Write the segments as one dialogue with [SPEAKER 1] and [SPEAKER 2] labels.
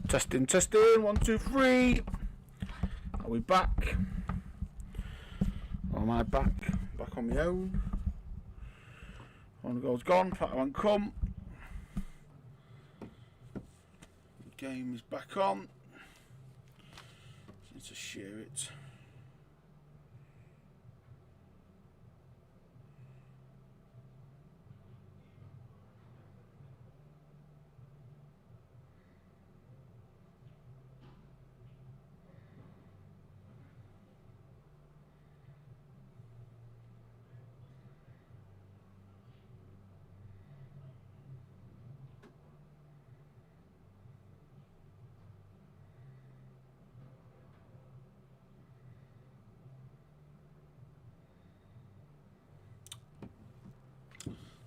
[SPEAKER 1] Testing, testing. 1, 2, 3. Are we back? Or am I back? Back on my own. One goal's gone. Pattern won't come. The game is back on. Need to share it.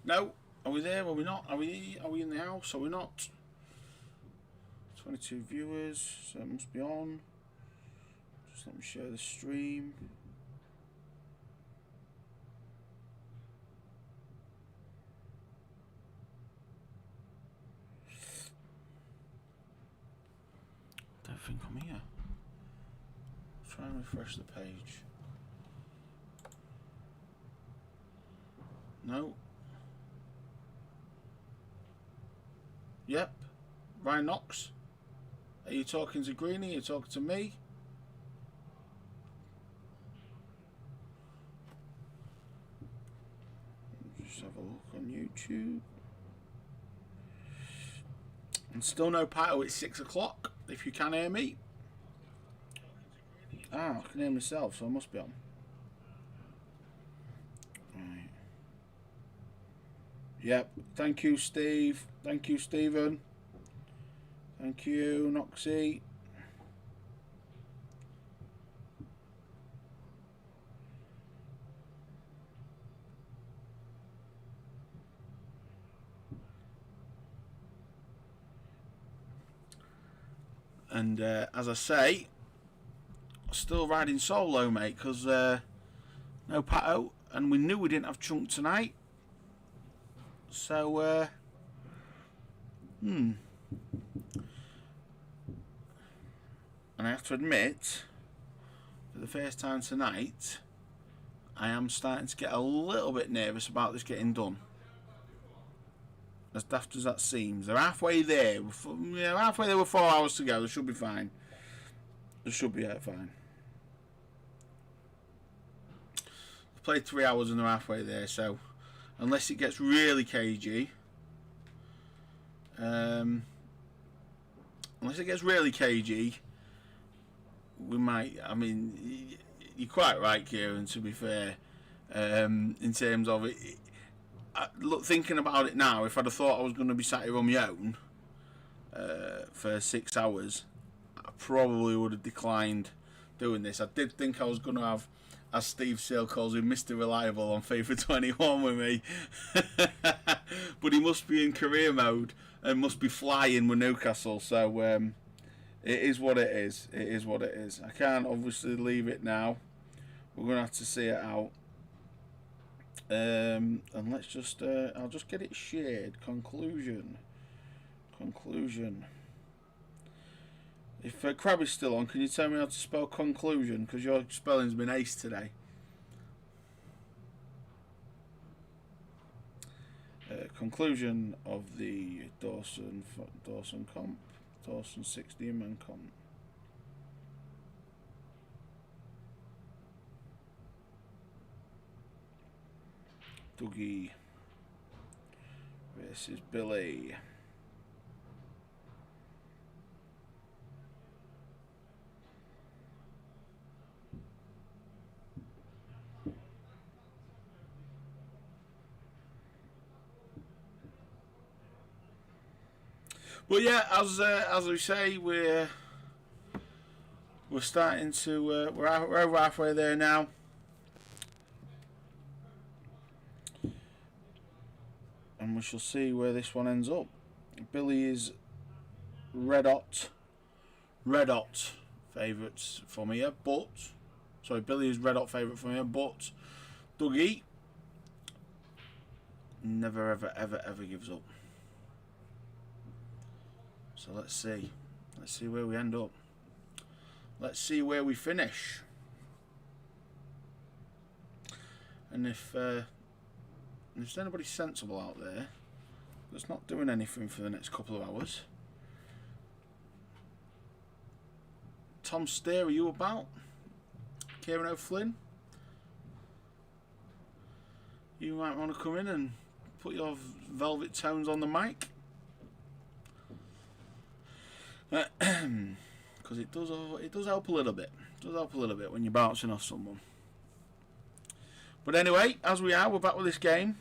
[SPEAKER 1] No, are we there? Are we not? Are we in the house? Are we not? 22 viewers, so it must be on. Just let me share the stream. I don't think I'm here. Try and refresh the page. No. Yep. Ryan Knox. Are you talking to Greenie? Are you talking to me? Just have a look on YouTube. And still no Pato. It's 6 o'clock. If you can hear me. Ah, I can hear myself, so I must be on. Right. Yep. Thank you, Steve. Thank you, Stephen. Thank you, Noxie. And as I say, still riding solo, mate, because no Pato, and we knew we didn't have Chunk tonight. So, And I have to admit, for the first time tonight, I am starting to get a little bit nervous about this getting done. As daft as that seems, they're halfway there. Halfway there with 4 hours to go. They should be fine. They should be fine. They've played 3 hours and they're halfway there. So, unless it gets really cagey, we might. I mean, you're quite right, Kieran. To be fair, in terms of it. Look, thinking about it now, if I'd have thought I was going to be sat here on my own for 6 hours, I probably would have declined doing this. I did think I was going to have, as Steve Sale calls him, Mr. Reliable on FIFA 21 with me. But he must be in career mode and must be flying with Newcastle. So it is what it is. It is what it is. I can't obviously leave it now. We're going to have to see it out. And let's just I'll just get it shared. Conclusion. If Crab is still on, can you tell me how to spell conclusion, because your spelling's been ace today. Conclusion of the Dawson comp, Dawson 16-man comp. Dougie versus Billy. But yeah, as we say, we're starting to we're over halfway there now. And we shall see where this one ends up. Billy is red hot favourites from here, but Billy is red hot favourite from here, but Dougie never ever gives up. So let's see Let's see where we end up. Let's see where we finish. And if there's anybody sensible out there that's not doing anything for the next couple of hours, Tom Steer, are you about? Kieran O'Flynn? You might want to come in and put your velvet tones on the mic. Because it does help a little bit. It does help a little bit when you're bouncing off someone. But anyway, as we are, we're back with this game.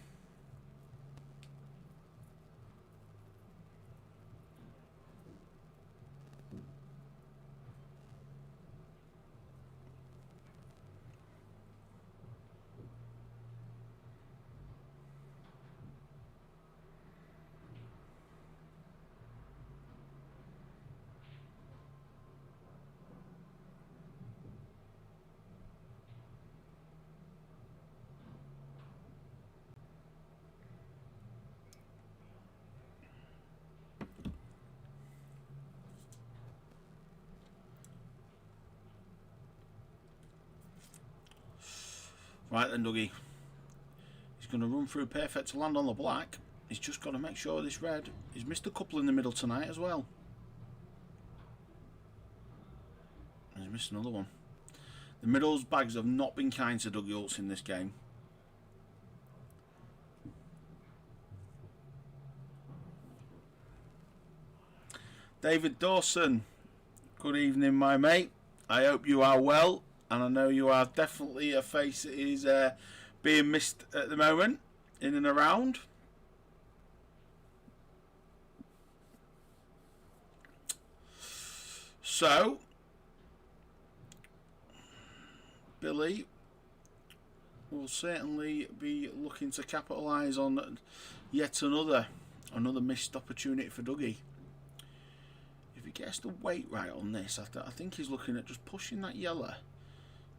[SPEAKER 1] Right then, Dougie. He's going to run through perfect to land on the black. He's just got to make sure this red. He's missed a couple in the middle tonight as well. And he's missed another one. The middle's bags have not been kind to Dougie Hulse in this game. David Dawson. Good evening, my mate. I hope you are well. And I know you are definitely a face that is being missed at the moment, in and around. So, Billy will certainly be looking to capitalise on yet another missed opportunity for Dougie. If he gets the weight right on this, I think he's looking at just pushing that yellow.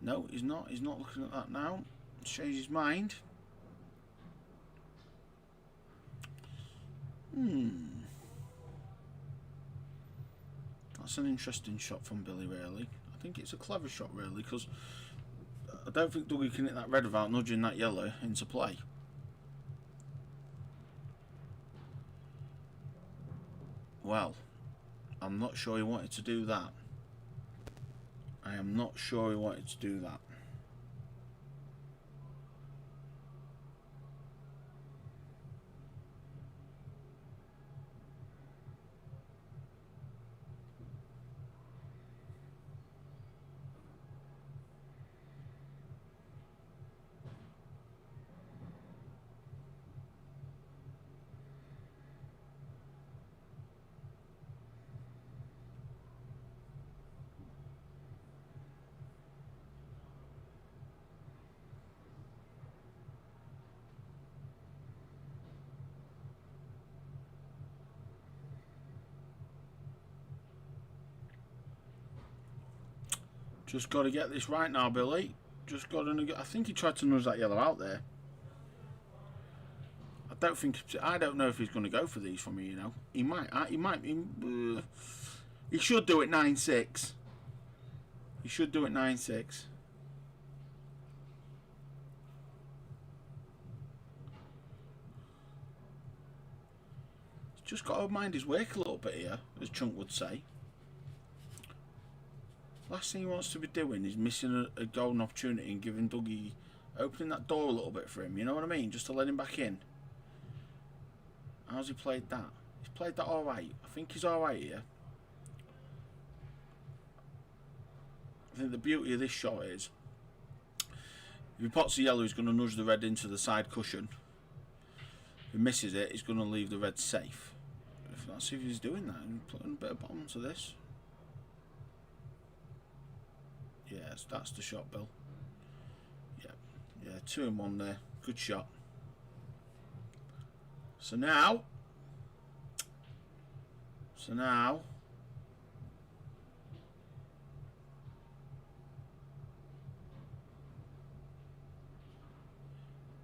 [SPEAKER 1] No, he's not. He's not looking at that now. He's changed his mind. That's an interesting shot from Billy, really. I think it's a clever shot, really, because I don't think Dougie can hit that red without nudging that yellow into play. Well, I'm not sure he wanted to do that. I am not sure he wanted to do that. Just got to get this right now, Billy. Just got to. I think he tried to nudge that yellow out there. I don't know if he's going to go for these for me. You know, he might. He should do it 9-6. He should do it 9-6. He's just got to mind his work a little bit here, as Chunk would say. Last thing he wants to be doing is missing a golden opportunity and giving Dougie, opening that door a little bit for him, you know what I mean? Just to let him back in. How's he played that? He's played that alright. I think he's alright here. I think the beauty of this shot is, if he pots the yellow, he's going to nudge the red into the side cushion. If he misses it, he's going to leave the red safe. Let's see if he's doing that and putting a bit of bottom to this. Yes, that's the shot, Bill. Yeah, 2 in 1 there. Good shot. So now,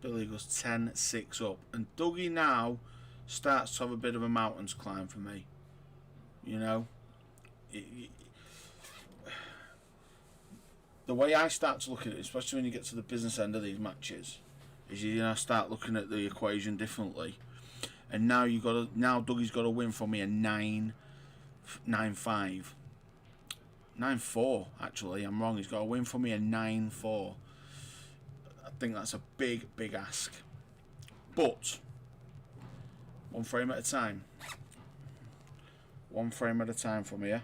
[SPEAKER 1] Billy goes 10-6 up, and Dougie now starts to have a bit of a mountain to climb for me. You know, The way I start to look at it, especially when you get to the business end of these matches, is you know start looking at the equation differently. And now Dougie's got to win for me a 9-5. 9-4 actually. I'm wrong. He's got to win for me a 9-4. I think that's a big ask. But one frame at a time. One frame at a time from here.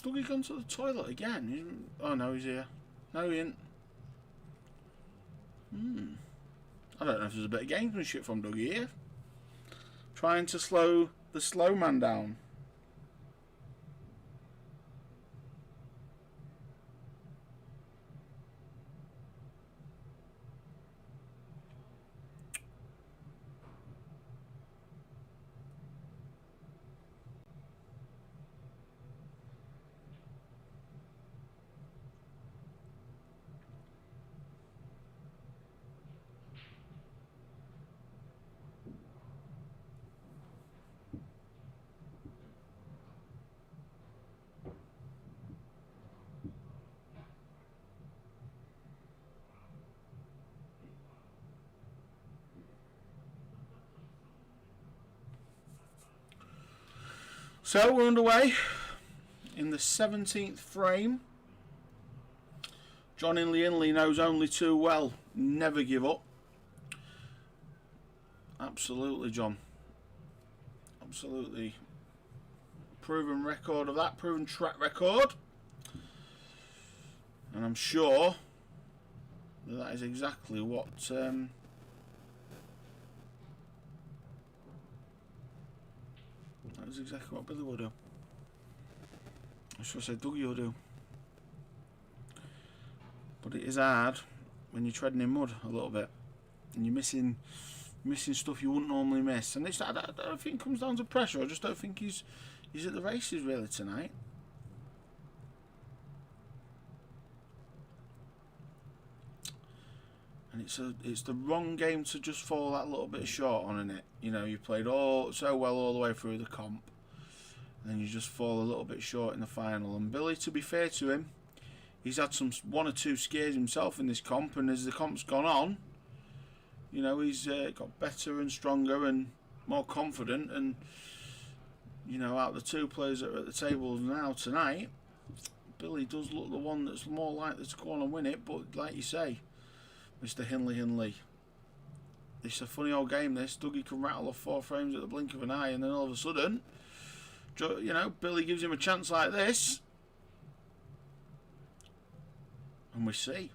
[SPEAKER 1] Dougie gone to the toilet again? Oh no, he's here. No, he ain't. I don't know if there's a bit of gamesmanship from Dougie here. Trying to slow the slow man down. So we're underway in the 17th frame. John Inley knows only too well. Never give up. Absolutely, John. Absolutely. Proven record of that. Proven track record. And I'm sure that is exactly what... That's exactly what Billy will do. I should say Dougie will do. But it is hard when you're treading in mud a little bit and you're missing stuff you wouldn't normally miss. And I don't think it comes down to pressure. I just don't think he's at the races really tonight. And it's the wrong game to just fall that little bit short on, isn't it? You know, you played so well all the way through the comp, and then you just fall a little bit short in the final. And Billy, to be fair to him, he's had one or two scares himself in this comp, and as the comp's gone on, you know, he's got better and stronger and more confident. And you know, out of the two players that are at the table now tonight, Billy does look the one that's more likely to go on and win it. But like you say, Mr. Hinley. It's a funny old game, this. Dougie can rattle off 4 frames at the blink of an eye, and then all of a sudden, you know, Billy gives him a chance like this. And we see.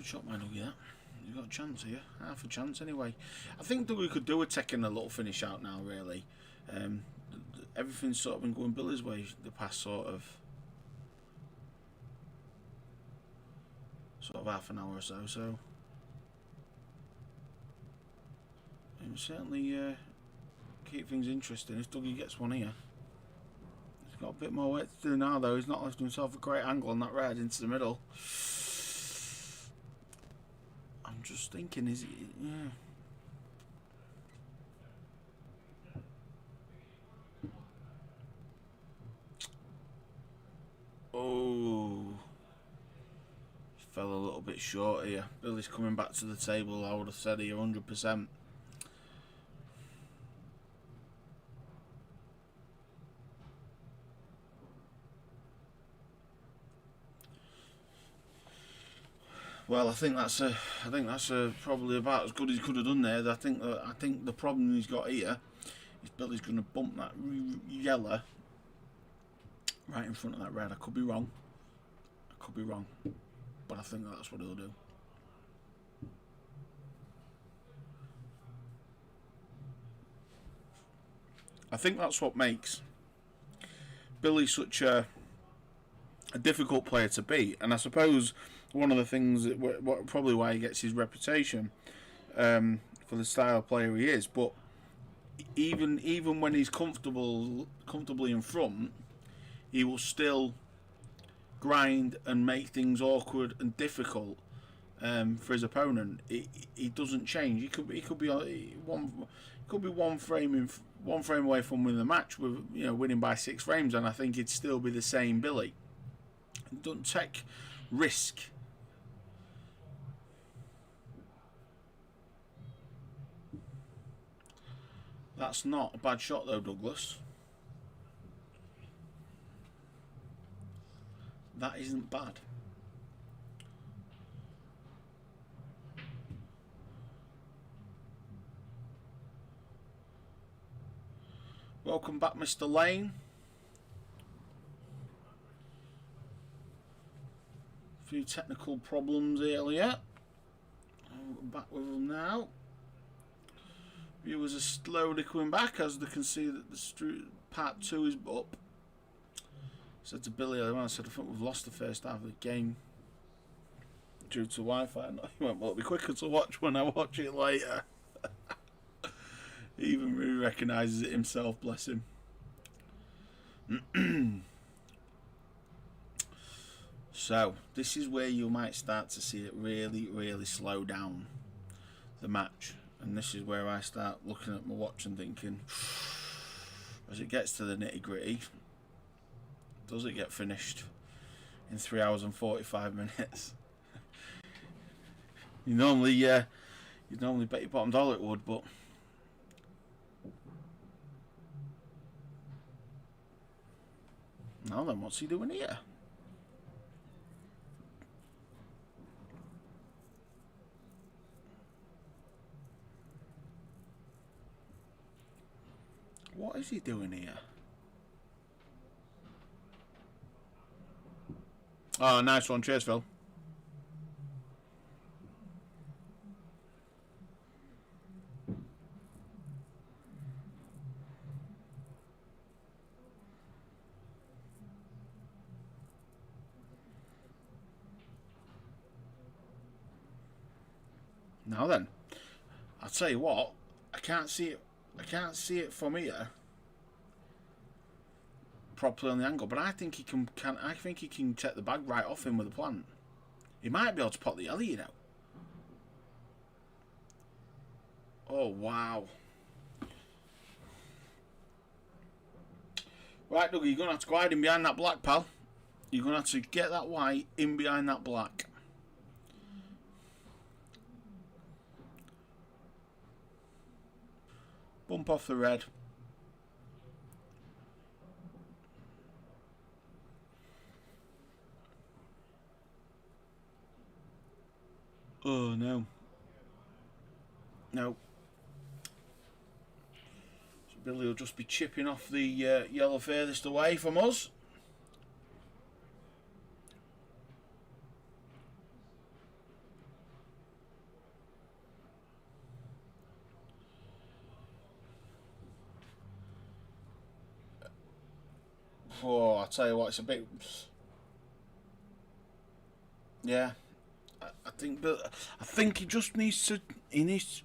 [SPEAKER 1] Shot my Dougie, that. You've got a chance here. Half a chance anyway. I think Dougie could do a taking a little finish out now, really. Everything's sort of been going Billy's way the past sort of half an hour or so. So it will certainly keep things interesting if Dougie gets one here. He's got a bit more work to do now, though. He's not left himself a great angle on that red into the middle. I'm just thinking, is he... Yeah. Oh, fell a little bit short here. Billy's coming back to the table. I would have said here 100%. Well, I think that's probably about as good as he could have done there. I think the problem he's got here is Billy's going to bump that yellow right in front of that red. I could be wrong. But I think that's what he'll do. I think that's what makes Billy such a difficult player to beat. And I suppose one of the things that probably why he gets his reputation for the style of player he is. But even when he's comfortably in front, he will still grind and make things awkward and difficult for his opponent. He doesn't change. He could be one frame away from winning the match with winning by 6 frames, and I think he'd still be the same Billy. Don't take risk. That's not a bad shot though, Douglas. That isn't bad. Welcome back, Mr. Lane. A few technical problems earlier. I'm back with them now. Viewers are slowly coming back as they can see that the part 2 is up. Said to Billy earlier on, I said, I think we've lost the first half of the game due to Wi-Fi. And he went, well, it'll be quicker to watch when I watch it later. He even really recognises it himself, bless him. So, this is where you might start to see it really, really slow down the match. And this is where I start looking at my watch and thinking, as it gets to the nitty-gritty, does it get finished in 3 hours and 45 minutes? You'd normally bet your bottom dollar it would, but now then, what's he doing here? What is he doing here? Oh, nice one. Cheers, Phil. Now then, I'll tell you what, I can't see it from here properly on the angle, but I think he can take the bag right off him with a plant. He might be able to pot the alley, Oh wow. Right, Dougie, you're gonna have to go hide in behind that black, pal. You're gonna have to get that white in behind that black. Bump off the red. Oh no. No. So Billy will just be chipping off the yellow furthest away from us. Oh, I'll tell you what, it's a bit... Yeah. I think he just needs to... He's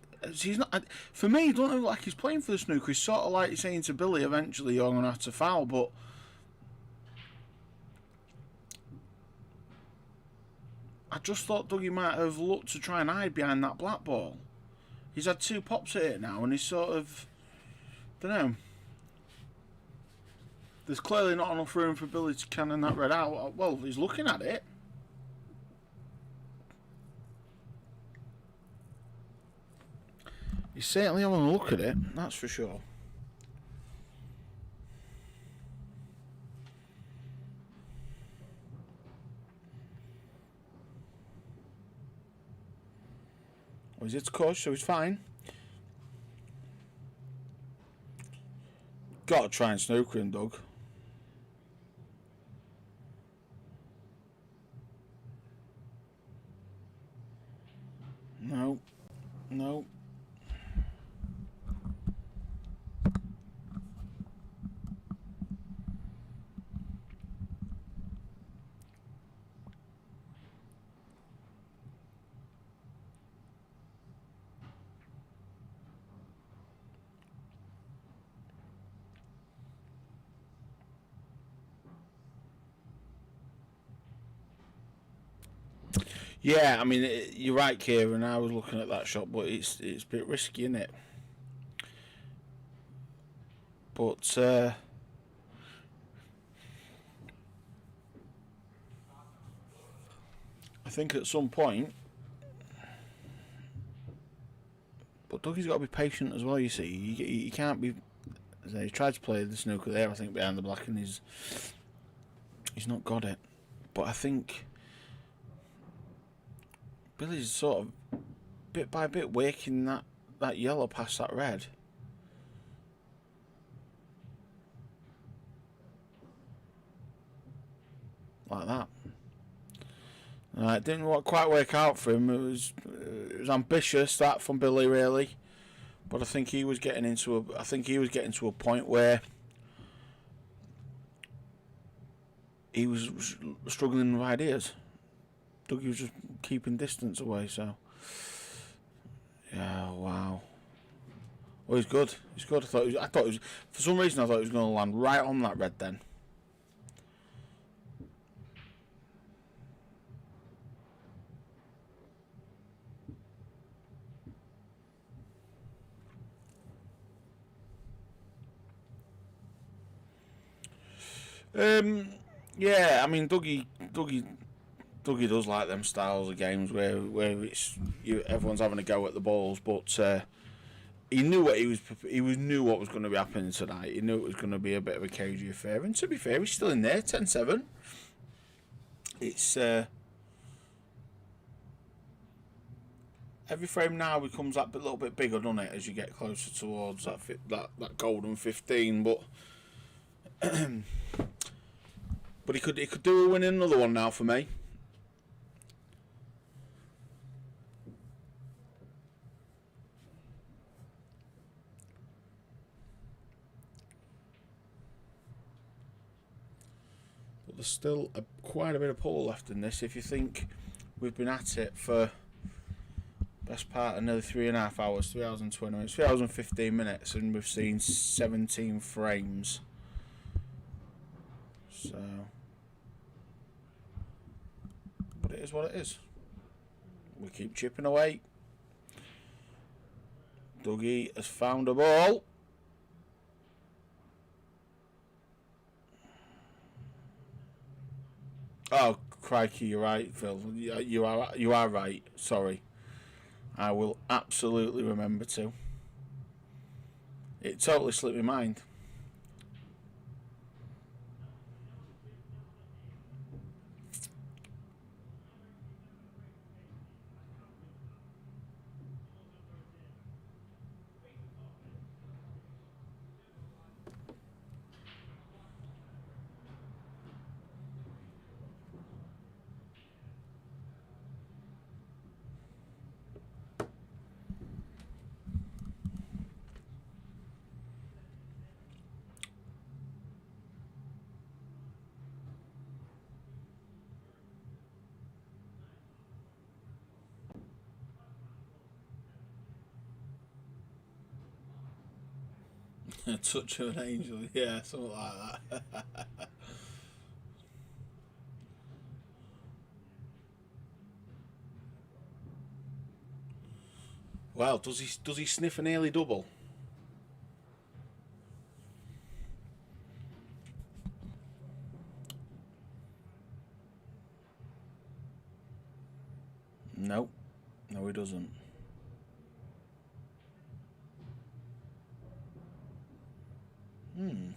[SPEAKER 1] not... For me, he don't look like he's playing for the snooker. He's sort of like saying to Billy, eventually you're going to have to foul, but I just thought Dougie might have looked to try and hide behind that black ball. He's had 2 pops at it now, and he's sort of, don't know. There's clearly not enough room for Billy to cannon that red out. Well, he's looking at it. He's certainly having a look at it, that's for sure. Well, he's hit coach, so he's fine. Gotta try and snooker him, Doug. No. No. Yeah, I mean, you're right, Kieran. I was looking at that shot, but it's a bit risky, isn't it? But I think at some point, but Dougie's got to be patient as well. You see, you can't be. He tried to play the snooker there, I think, behind the black, and he's not got it. But I think Billy's sort of bit by bit waking that yellow past that red. Like that. It didn't quite work out for him. It was ambitious, that, from Billy, really. But I think he was getting to a point where he was struggling with ideas. Dougie was just keeping distance away, so yeah, wow. Oh, he's good. He's good. I thought it was for some reason I thought he was going to land right on that red then. Yeah, I mean Dougie does like them styles of games where everyone's having a go at the balls, but he knew what knew what was going to be happening tonight. He knew it was going to be a bit of a cagey affair, and to be fair, he's still in there, 10-7. It's every frame now becomes that little bit bigger, doesn't it, as you get closer towards that golden 15, but. But he could do a win in another one now for me. But there's still quite a bit of pull left in this. If you think we've been at it for best part of nearly 3.5 hours, 3 hours and 20 minutes, 3 hours and 15 minutes, and we've seen 17 frames. So, but it is what it is. We keep chipping away. Dougie has found a ball. Oh, crikey, you're right, Phil. You are right. Sorry. I will absolutely remember to. It totally slipped my mind. A touch of an angel, yeah, something like that. Well, does he sniff an early double? No, no, he doesn't. I think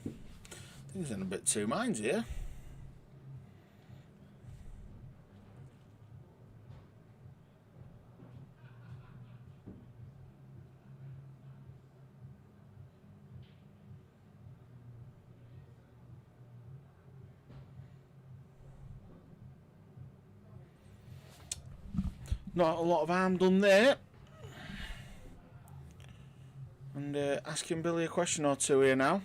[SPEAKER 1] he's in a bit two minds here. Not a lot of harm done there. And asking Billy a question or two here now.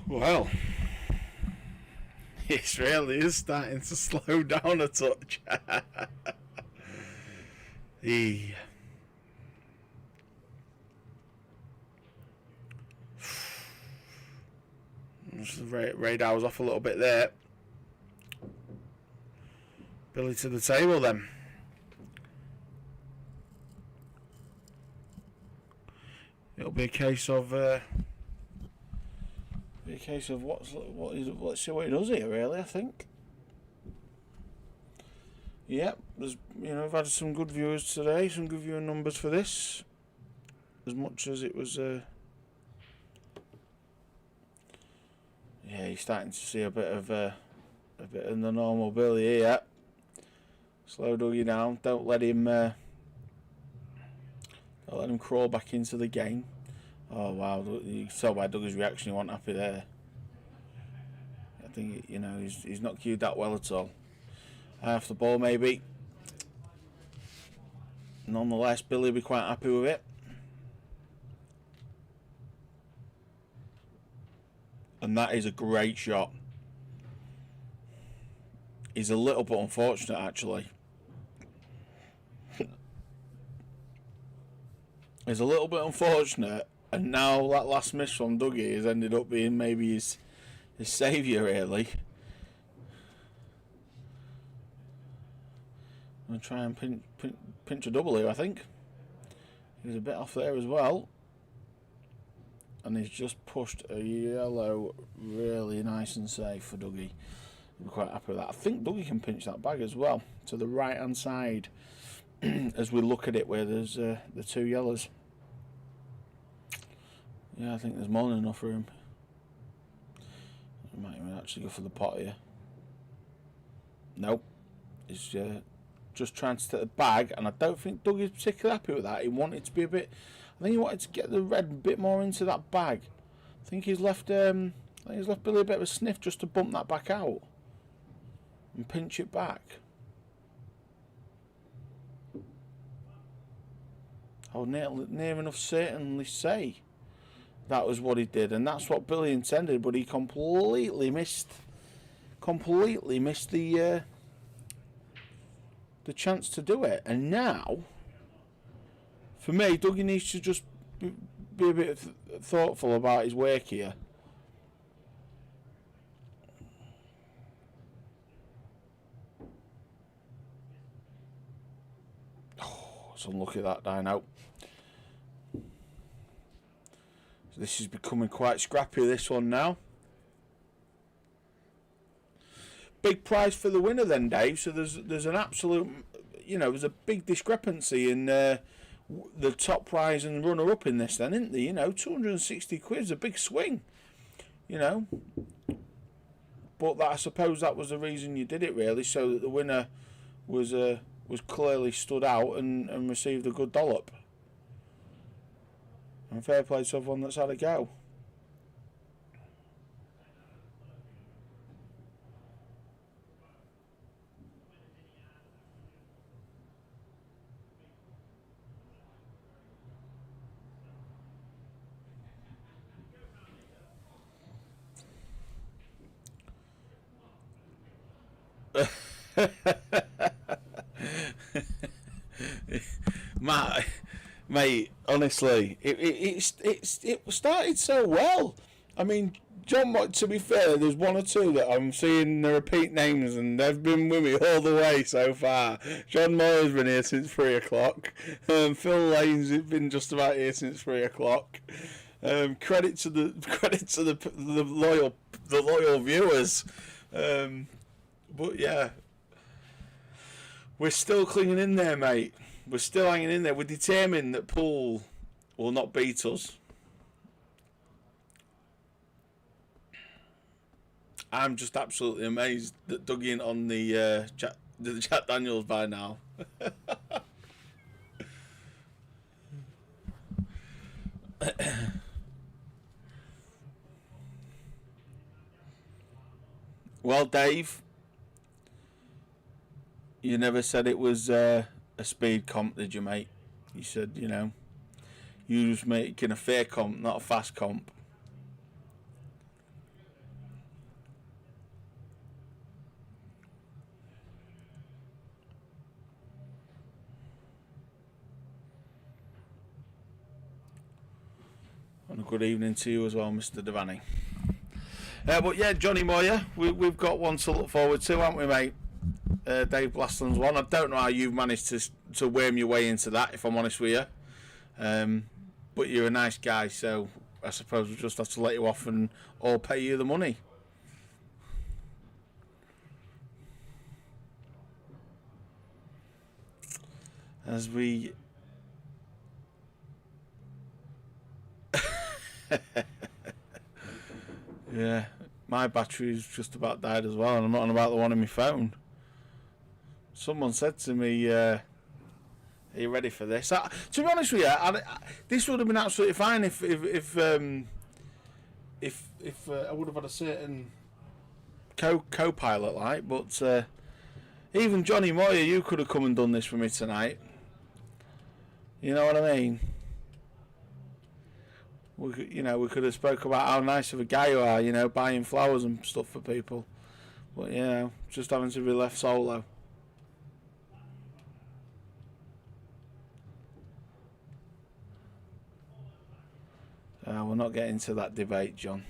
[SPEAKER 1] Well, it really is starting to slow down a touch. He... radar was off a little bit there. Billy to the table then. It'll be a case of let's see what he does here. Really, I think. Yep, there's we've had some good viewers today, some good viewing numbers for this. As much as it was, yeah, you're starting to see a bit of the normal Billy here. Slow Dougie down. Don't let him crawl back into the game. Oh wow, you saw by Dougie's reaction, he wasn't happy there. I think he's not cued that well at all. Half the ball maybe. Nonetheless, Billy will be quite happy with it. And that is a great shot. He's a little bit unfortunate actually. He's a little bit unfortunate, and now that last miss from Dougie has ended up being maybe his saviour really. I'm going to try and pinch a double here, I think. He's a bit off there as well. And he's just pushed a yellow really nice and safe for Dougie. I'm quite happy with that. I think Dougie can pinch that bag as well to the right hand side as we look at it where there's the two yellows. Yeah, I think there's more than enough room. I might even actually go for the pot here. Nope. He's just trying to take the bag, and I don't think Dougie's particularly happy with that. He wanted to be a bit... I think he wanted to get the red a bit more into that bag. I think he's left Billy a bit of a sniff just to bump that back out and pinch it back. I would near enough certainly say that was what he did, and that's what Billy intended, but he completely missed the chance to do it. And now, for me, Dougie needs to just be a bit thoughtful about his work here. Oh, it's unlucky that dying out. So this is becoming quite scrappy, this one now. Big prize for the winner then, Dave. So there's an absolute, there's a big discrepancy in the top prize and runner-up in this then, isn't there? 260 quid is a big swing. you know. But I suppose that was the reason you did it, really, so that the winner was clearly stood out and received a good dollop. And fair play to everyone that's had a go. Mate, honestly, it started so well. I mean, John, to be fair, there's one or two that I'm seeing the repeat names, and they've been with me all the way so far. John Moyer's been here since 3 o'clock. Phil Lane's been just about here since 3 o'clock. Credit to the loyal viewers. But yeah, we're still clinging in there, mate. We're still hanging in there. We're determined that Poole will not beat us. I'm just absolutely amazed that Dougie ain't on the Jack Daniels by now. Well, Dave, you never said it was a speed comp, did you, mate? You said, you know, you was making a fair comp, not a fast comp. And a good evening to you as well, Mr. Devaney. But yeah, Johnny Moyer, we've got one to look forward to, haven't we, mate? Dave Blaston's one. I don't know how you've managed to worm your way into that, if I'm honest with you. But you're a nice guy, so I suppose we'll just have to let you off and all pay you the money. As we... Yeah, my battery's just about died as well, and I'm not on about the one on my phone. Someone said to me, are you ready for this? To be honest with you, this would have been absolutely fine if I would have had a certain co-pilot like, but even Johnny Moyer, you could have come and done this for me tonight. You know what I mean? We could have spoke about how nice of a guy you are, buying flowers and stuff for people. But, just having to be left solo. We're not getting into that debate, John.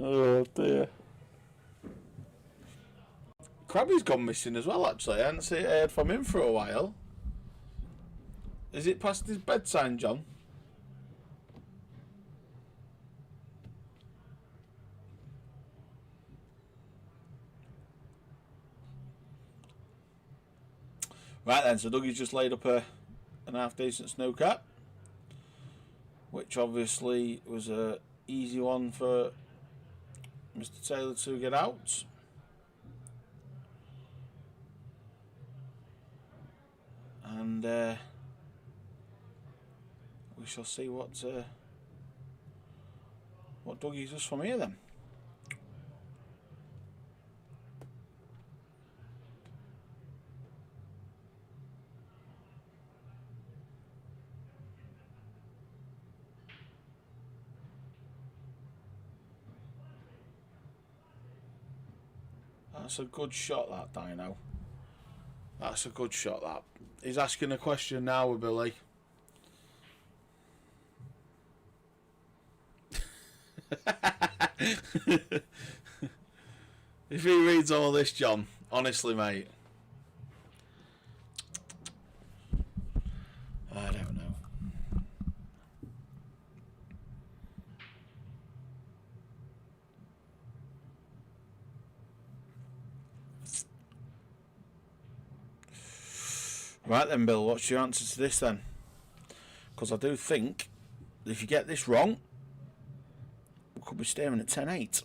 [SPEAKER 1] Oh dear. Krabby's gone missing as well, actually. I hadn't heard from him for a while. Is it past his bedtime, John? Right then, so Dougie's just laid up an half decent snooker, which obviously was a easy one for Mr. Taylor to get out. And we shall see what Dougie does from here then. That's a good shot, that Dino. That's a good shot, that. He's asking a question now with Billy. If he reads all this, John, honestly, mate. I don't know. Right then, Bill, what's your answer to this then? Because I do think that if you get this wrong, we could be staring at 10-8.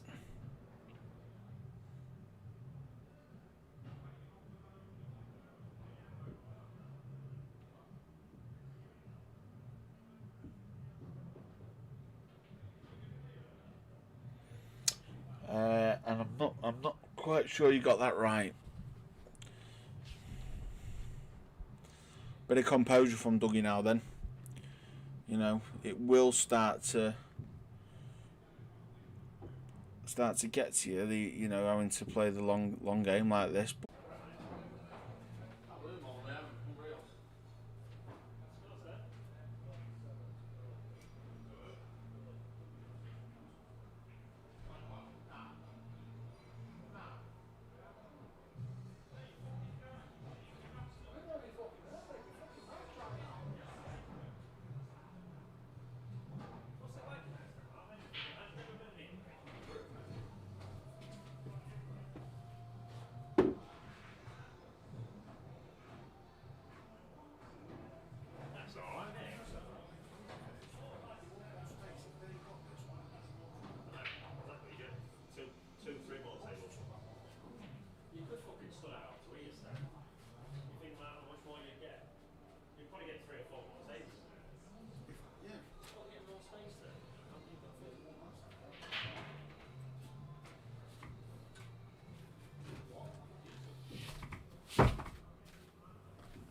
[SPEAKER 1] And I'm not quite sure you got that right. Bit of composure from Dougie now then. You know, it will start to get to you, having to play the long game like this.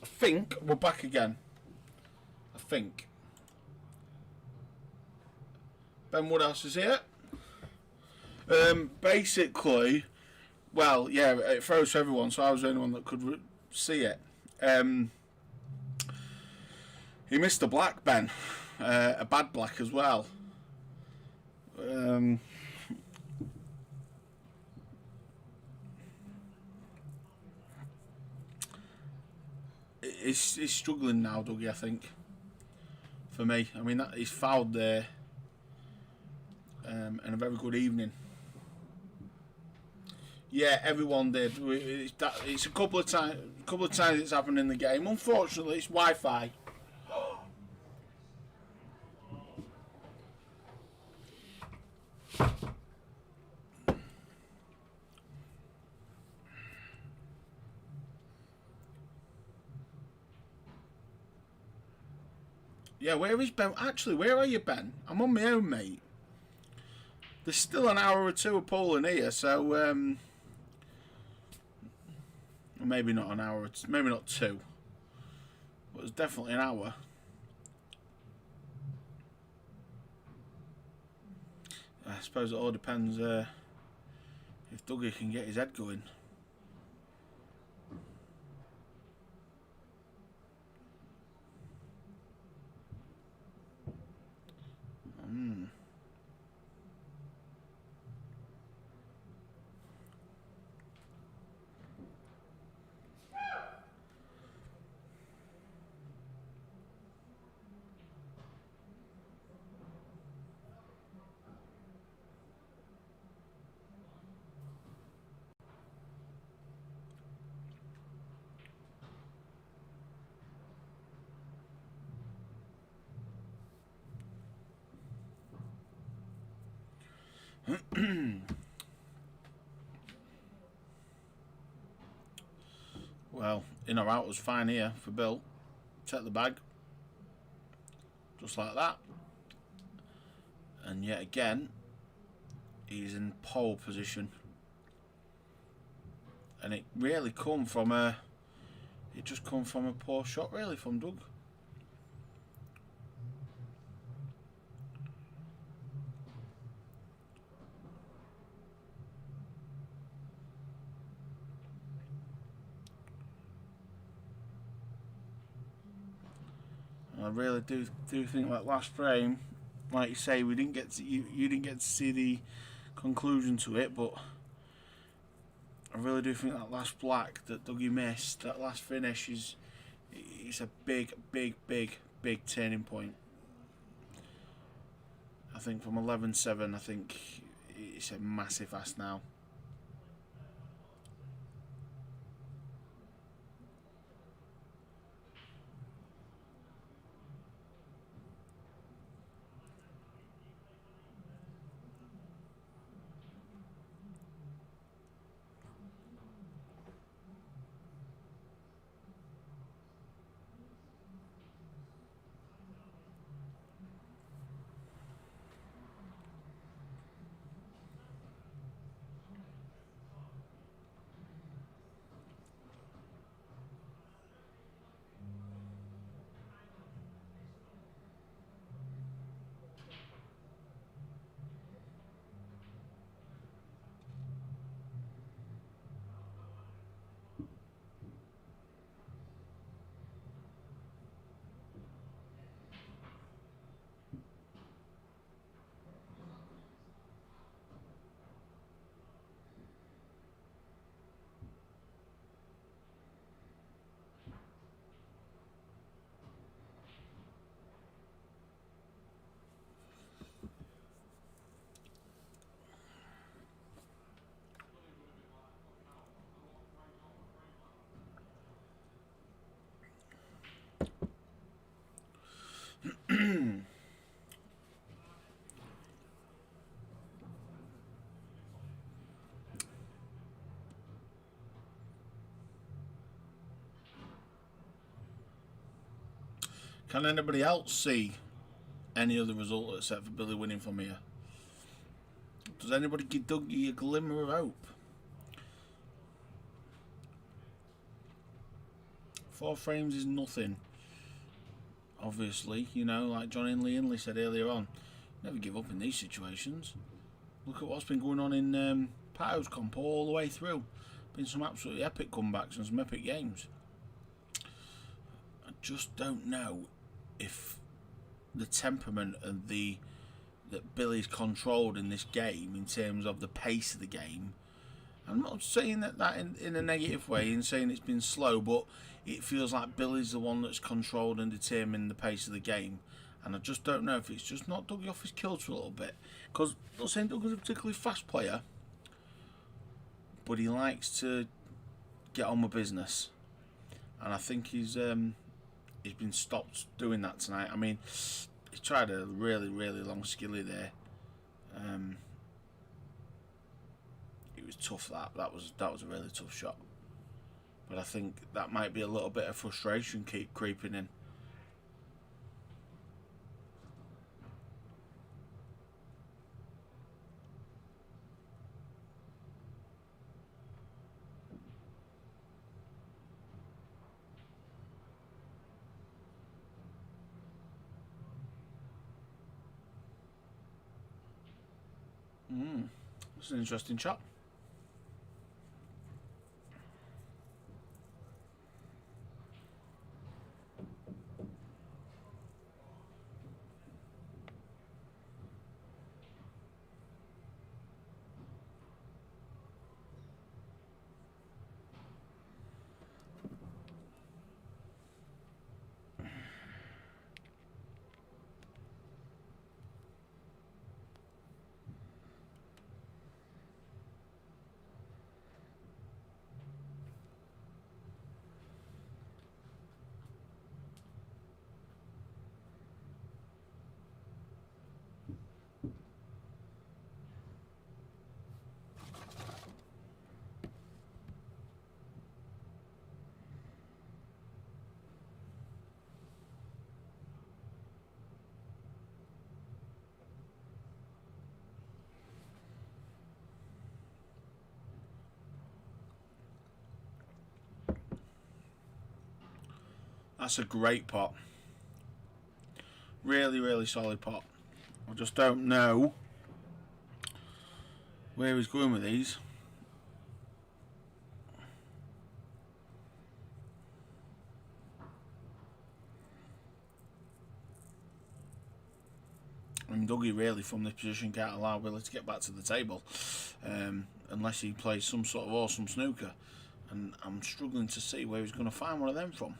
[SPEAKER 1] I think we're back again. I think. Ben Woodhouse is here. Basically, well, yeah, it froze for everyone, so I was the only one that could see it. He missed a black, Ben. A bad black as well. He's struggling now, Dougie, I think. For me. I mean, he's fouled there. And a very good evening. Yeah, everyone did. It's a couple of times it's happened in the game. Unfortunately, it's Wi-Fi. Yeah, where is Ben? Actually, where are you, Ben? I'm on my own, mate. There's still an hour or two of polling here, so maybe not an hour, maybe not two, but it's definitely an hour. I suppose it all depends if Dougie can get his head going. Well, in or out was fine here for Bill. Check the bag. Just like that. And yet again, he's in pole position. And it really come from a poor shot really from Doug. I really do think that last frame, like you say, we didn't get to, you didn't get to see the conclusion to it, but I really do think that last black that Dougie missed, that last finish it's a big turning point. I think from 11-7, I think it's a massive ask now. Can anybody else see any other result except for Billy winning from here? Does anybody give Dougie a glimmer of hope? 4 frames is nothing. Obviously, you know, like John Inley said earlier on, never give up in these situations. Look at what's been going on in Pyro's comp all the way through. Been some absolutely epic comebacks and some epic games. I just don't know if the temperament and that Billy's controlled in this game in terms of the pace of the game. I'm not saying that in a negative way and saying it's been slow, but it feels like Billy's the one that's controlled and determined the pace of the game. And I just don't know if it's just not Dougie off his kilter a little bit. Because I'm not saying Dougie's a particularly fast player, but he likes to get on with business. And I think he's been stopped doing that tonight. I mean, he tried a really, really long skilly there. It was tough. That was a really tough shot. But I think that might be a little bit of frustration keep creeping in. It's an interesting shot. That's a great pot. Really, really solid pot. I just don't know where he's going with these. And Dougie really from this position can't allow Willie to get back to the table unless he plays some sort of awesome snooker. And I'm struggling to see where he's going to find one of them from.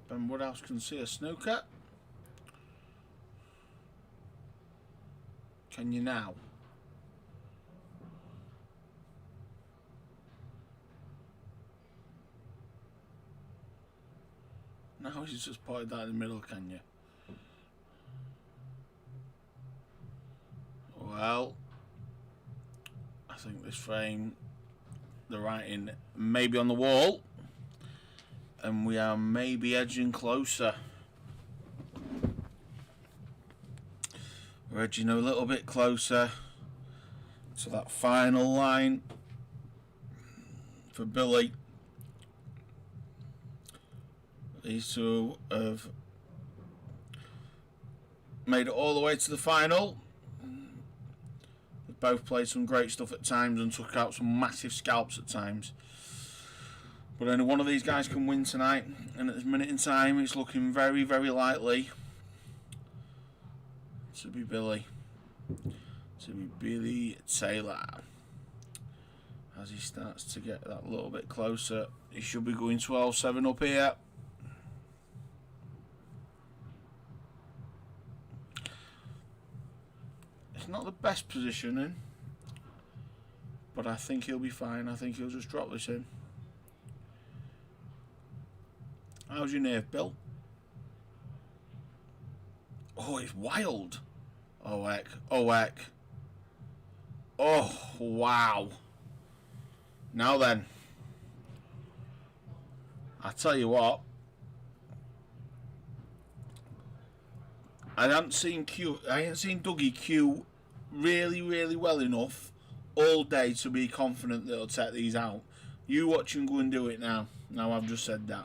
[SPEAKER 1] Ben Woodhouse can see a snooker. Can you now? Now he's just pointed that in the middle, can you? Well, I think this frame, the writing may be on the wall. And we are maybe edging closer. We're edging a little bit closer to that final line for Billy. These two have made it all the way to the final. They've both played some great stuff at times and took out some massive scalps at times. But only one of these guys can win tonight, and at this minute in time, it's looking very, very likely to be Billy. To be Billy Taylor. As he starts to get that little bit closer, he should be going 12-7 up here. It's not the best positioning, but I think he'll be fine. I think he'll just drop this in. How's your nerve, Bill? Oh, it's wild. Oh, heck. Oh, heck. Oh, wow. Now then. I tell you what. I hadn't seen Dougie queue really, really well enough all day to be confident that he'll take these out. You watch him go and do it now. Now I've just said that.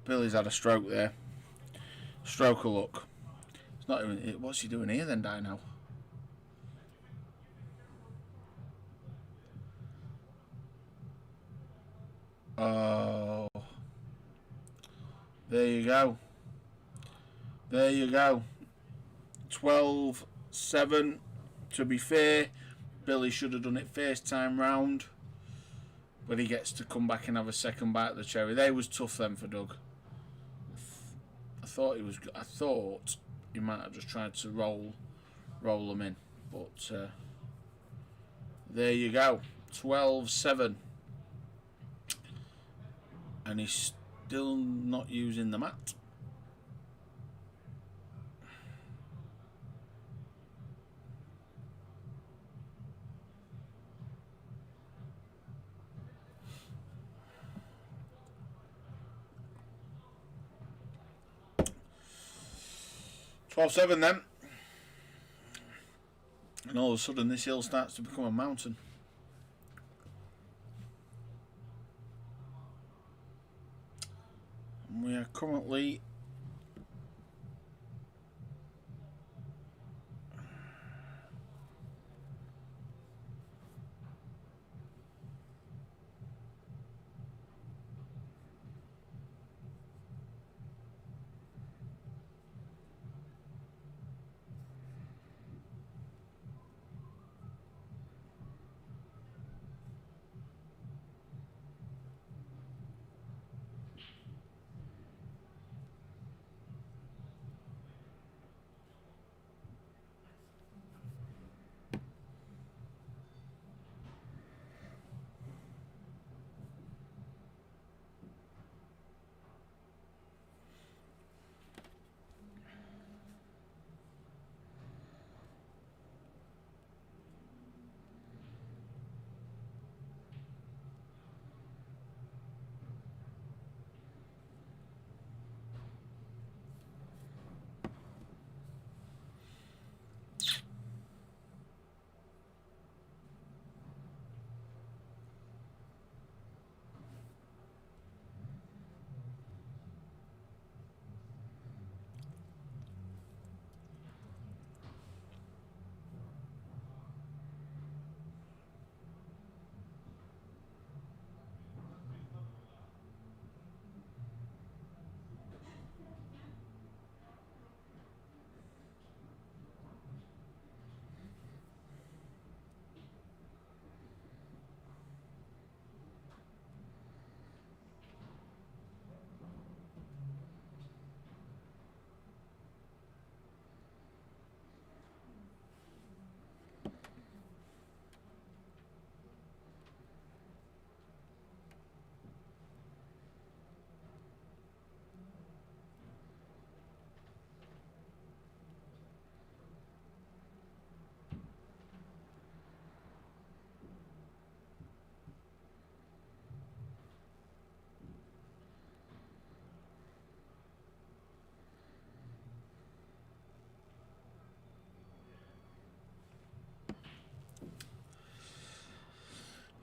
[SPEAKER 1] Billy's had a stroke there. Stroke of luck. It's not even. What's he doing here then, Dino? Oh. There you go. There you go. 12-7. To be fair, Billy should have done it first time round. But he gets to come back and have a second bite of the cherry. They was tough then for Doug. I thought he might have just tried to roll them in. But there you go. 12-7. And he's still not using the mat. Seven then, and all of a sudden this hill starts to become a mountain. And we are currently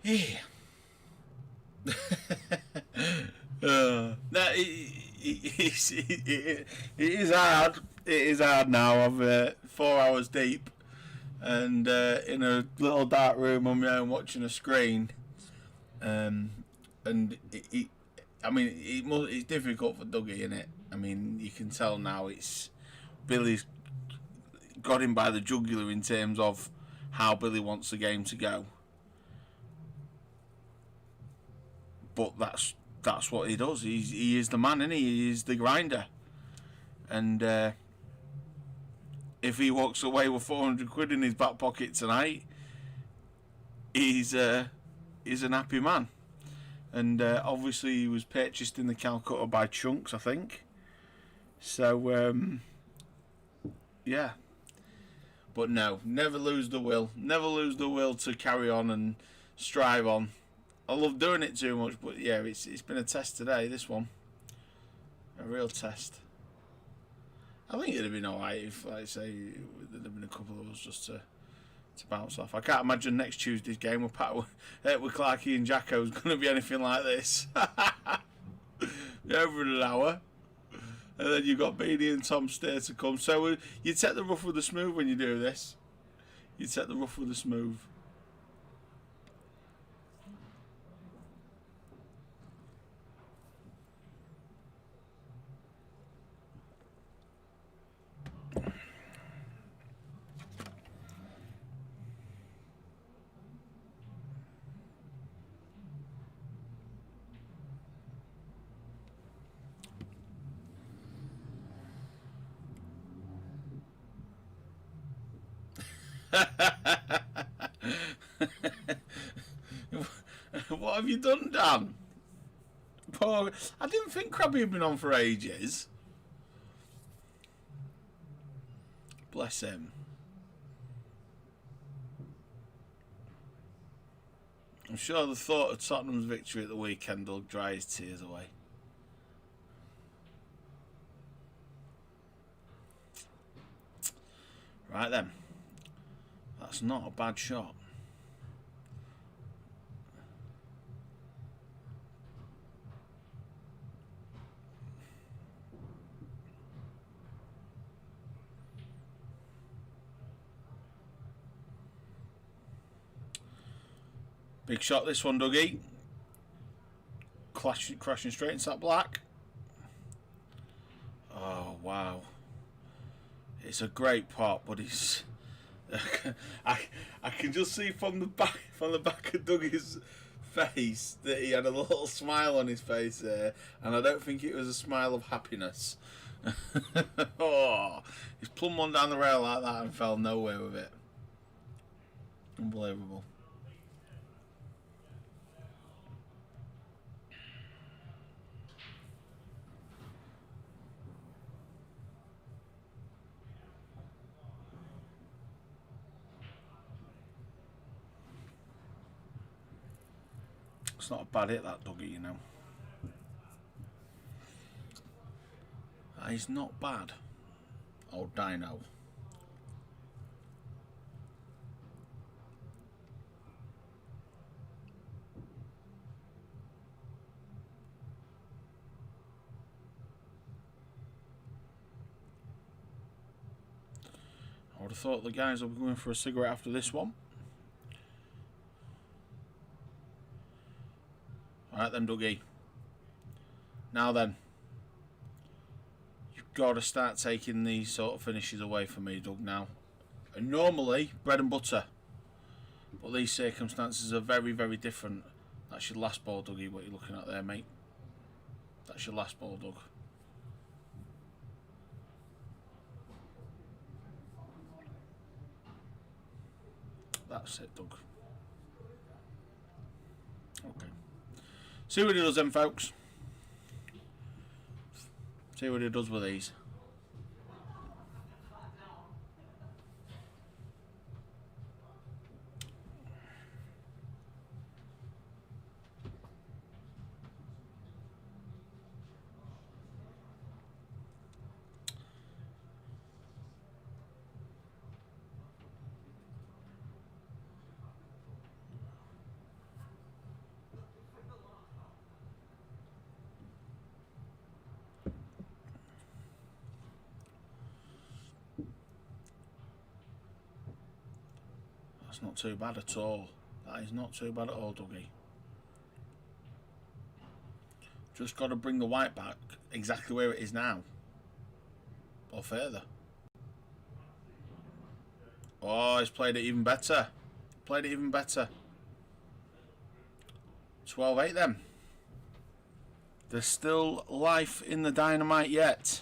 [SPEAKER 1] yeah. It is hard. It is hard now. I'm 4 hours deep, and in a little dark room on my own watching a screen. And I mean, it's difficult for Dougie, isn't it? I mean, you can tell now it's Billy's got him by the jugular in terms of how Billy wants the game to go. But that's what he does. He is the man, isn't he? He is the grinder. And if he walks away with 400 quid in his back pocket tonight, he's an happy man. And obviously he was purchased in the Calcutta by Chunks, I think. So, yeah. But no, never lose the will. Never lose the will to carry on and strive on. I love doing it too much, but yeah, it's been a test today, this one. A real test. I think it'd have been alright if, like I say, there'd have been a couple of us just to bounce off. I can't imagine next Tuesday's game with Clarkey and Jacko is going to be anything like this. Over an hour. And then you've got Beanie and Tom Stair to come. So you take the rough with the smooth when you do this. You take the rough with the smooth. What have you done, Dan? Poor, I didn't think Krabby had been on for ages. Bless him. I'm sure the thought of Tottenham's victory at the weekend will dry his tears away. Right then. That's not a bad shot. Big shot this one, Dougie. Crashing straight into that black. Oh, wow. It's a great pot, but it's... I can just see from the back of Dougie's face that he had a little smile on his face there, and I don't think it was a smile of happiness. Oh, he's plumb one down the rail like that and fell nowhere with it. Unbelievable. It's not a bad hit, that Dougie, you know. He's not bad. Old Dino. I would have thought the guys will be going for a cigarette after this one. Alright then, Dougie. Now then. You've got to start taking these sort of finishes away from me, Doug, now. And normally, bread and butter. But these circumstances are very, very different. That's your last ball, Dougie, what you're looking at there, mate. That's your last ball, Doug. That's it, Doug. Okay. See what he does then, folks. See what he does with these. That's not too bad at all. That is not too bad at all, Dougie. Just got to bring the white back exactly where it is now. Or further. Oh, he's played it even better. Played it even better. 12-8 then. There's still life in the dynamite yet.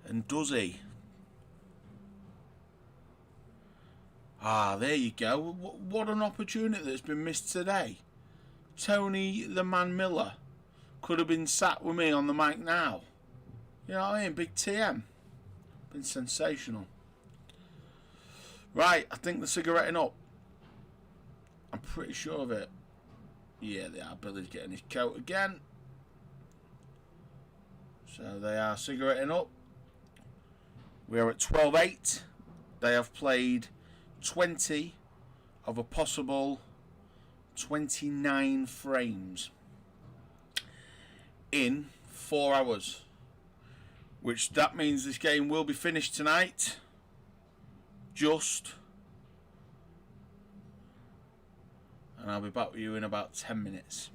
[SPEAKER 1] And does he? Ah, there you go. What an opportunity that's been missed today. Tony the Man Miller could have been sat with me on the mic now. You know what I mean? Big TM. Been sensational. Right, I think they're cigaretting up. I'm pretty sure of it. Yeah, they are. Billy's getting his coat again. So they are cigaretting up. We are at 12-8. They have played 20 of a possible 29 frames in 4 hours. Which that means this game will be finished tonight. And I'll be back with you in about 10 minutes.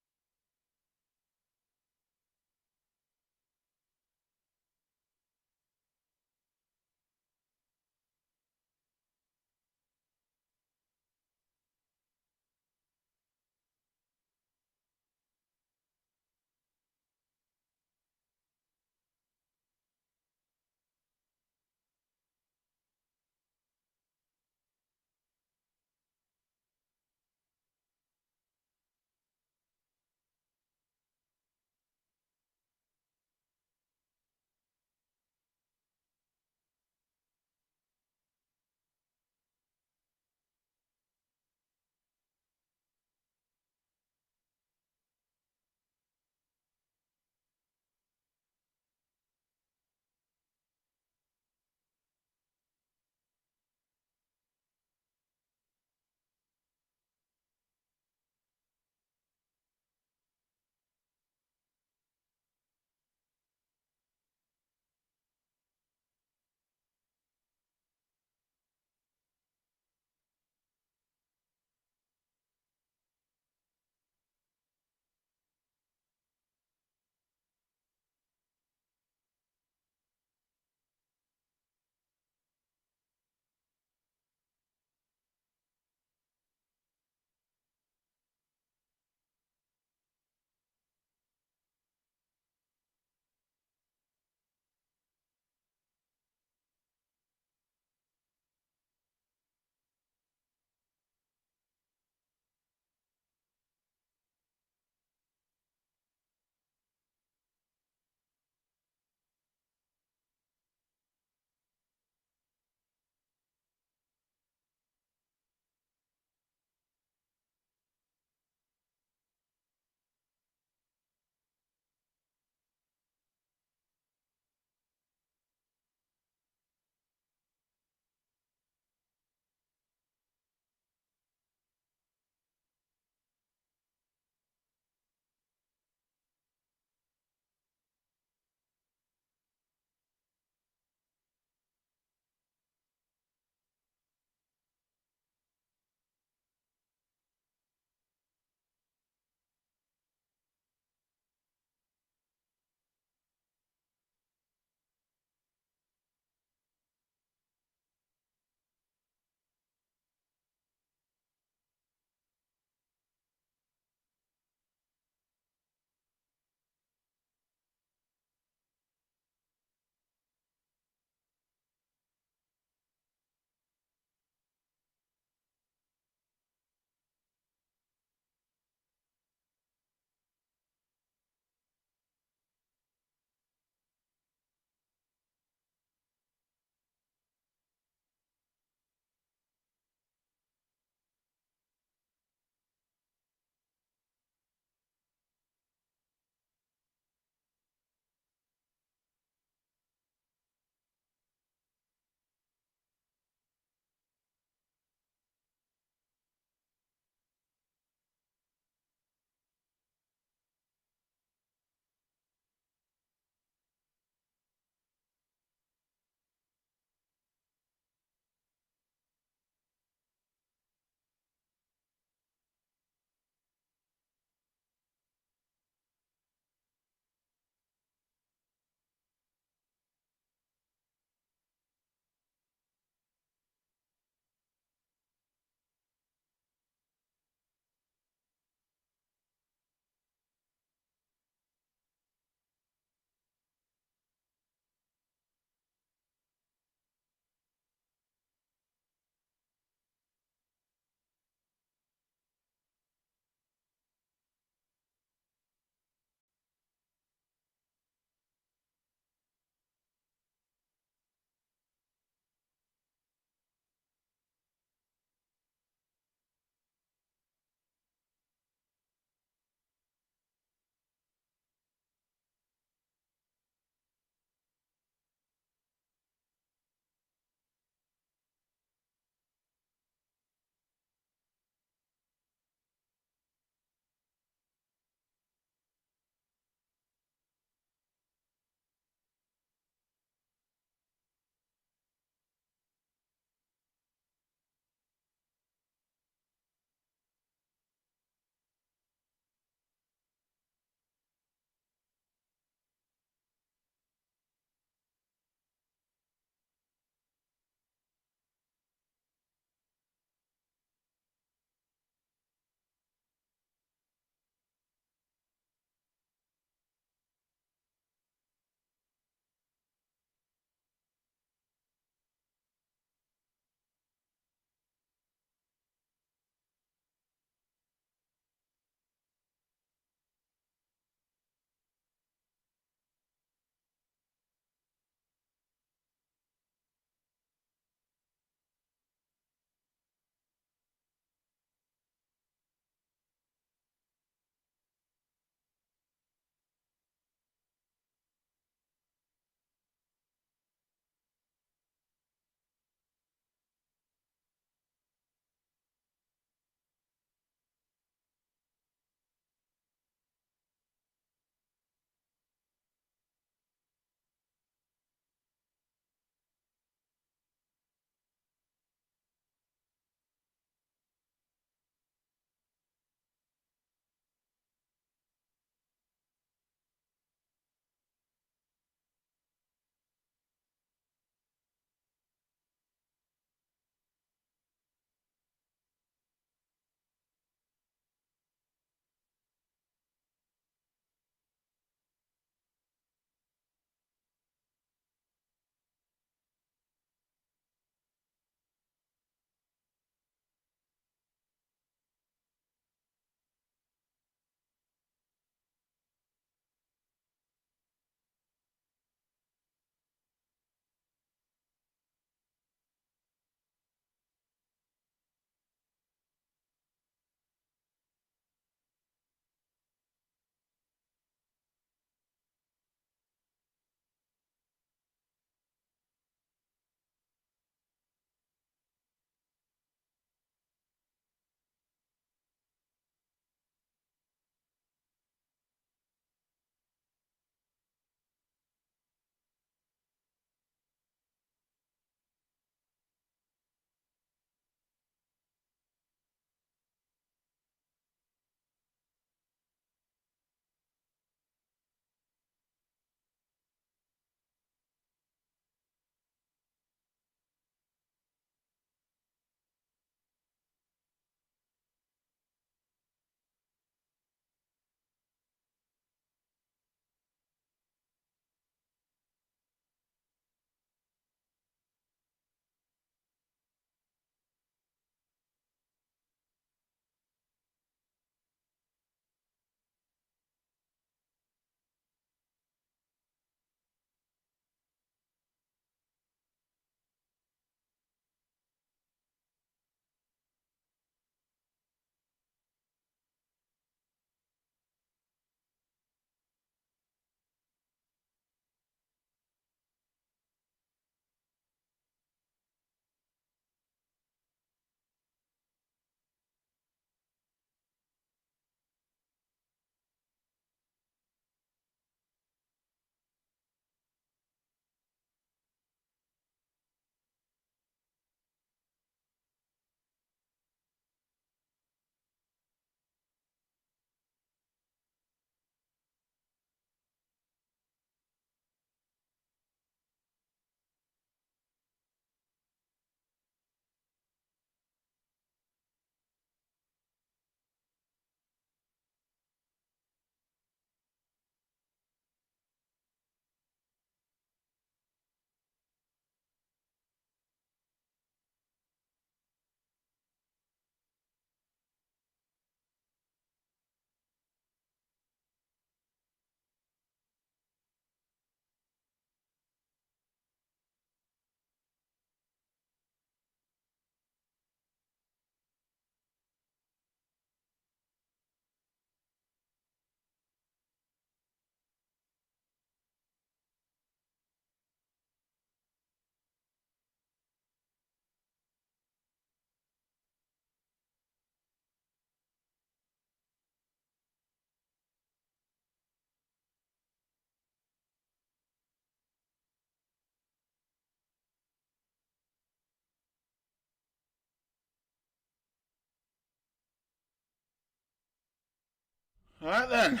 [SPEAKER 1] Right then,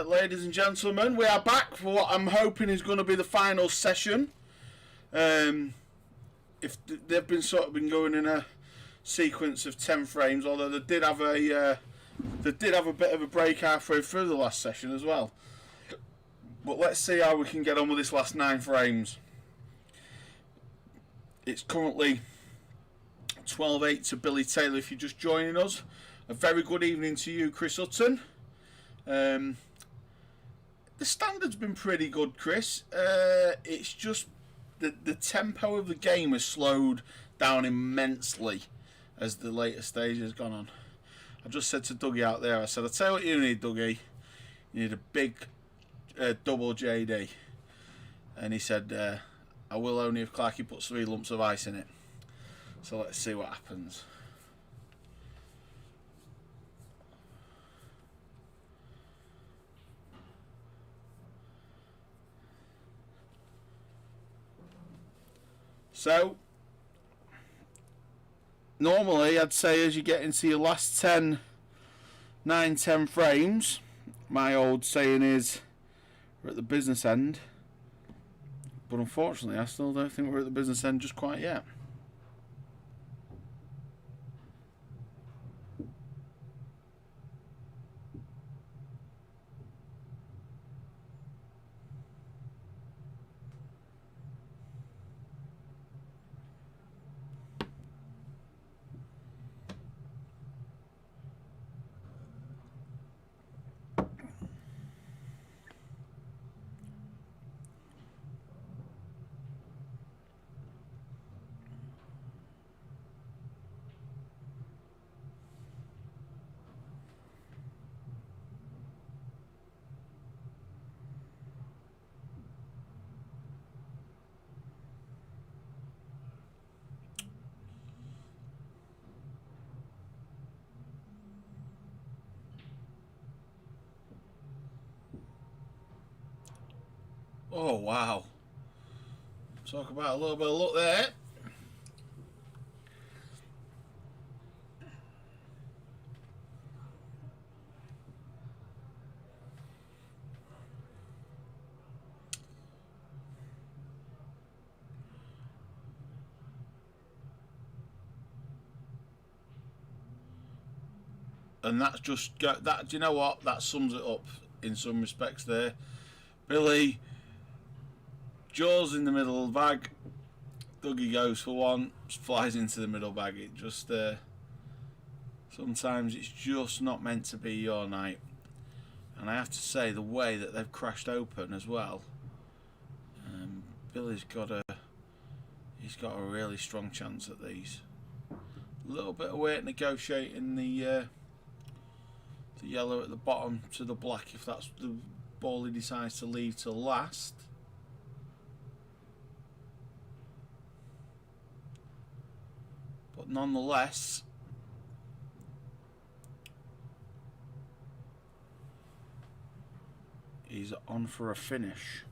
[SPEAKER 1] ladies and gentlemen, we are back for what I'm hoping is going to be the final session. If they've been going in a sequence of 10 frames, although they did have a bit of a break halfway through the last session as well. But let's see how we can get on with this last 9 frames. It's currently 12-8 to Billy Taylor if you're just joining us. A very good evening to you, Chris Hutton. The standard's been pretty good, Chris. It's just the tempo of the game has slowed down immensely as the later stage has gone on. I just said to Dougie out there, I said, I'll tell you what you need, Dougie. You need a big double JD. And he said, I will only if Clarky puts 3 lumps of ice in it. So let's see what happens. So, normally I'd say as you get into your last 10 frames, my old saying is we're at the business end. But unfortunately I still don't think we're at the business end just quite yet. Oh wow. Talk about a little bit of luck there. And that's just that. Do you know what? That sums it up in some respects. There, Billy. Jaws in the middle bag. Dougie goes for one. Flies into the middle bag. It just sometimes it's just not meant to be your night. And I have to say the way that they've crashed open as well. Billy's got a really strong chance at these. A little bit of weight negotiating the yellow at the bottom to the black if that's the ball he decides to leave to last. But nonetheless, he's on for a finish.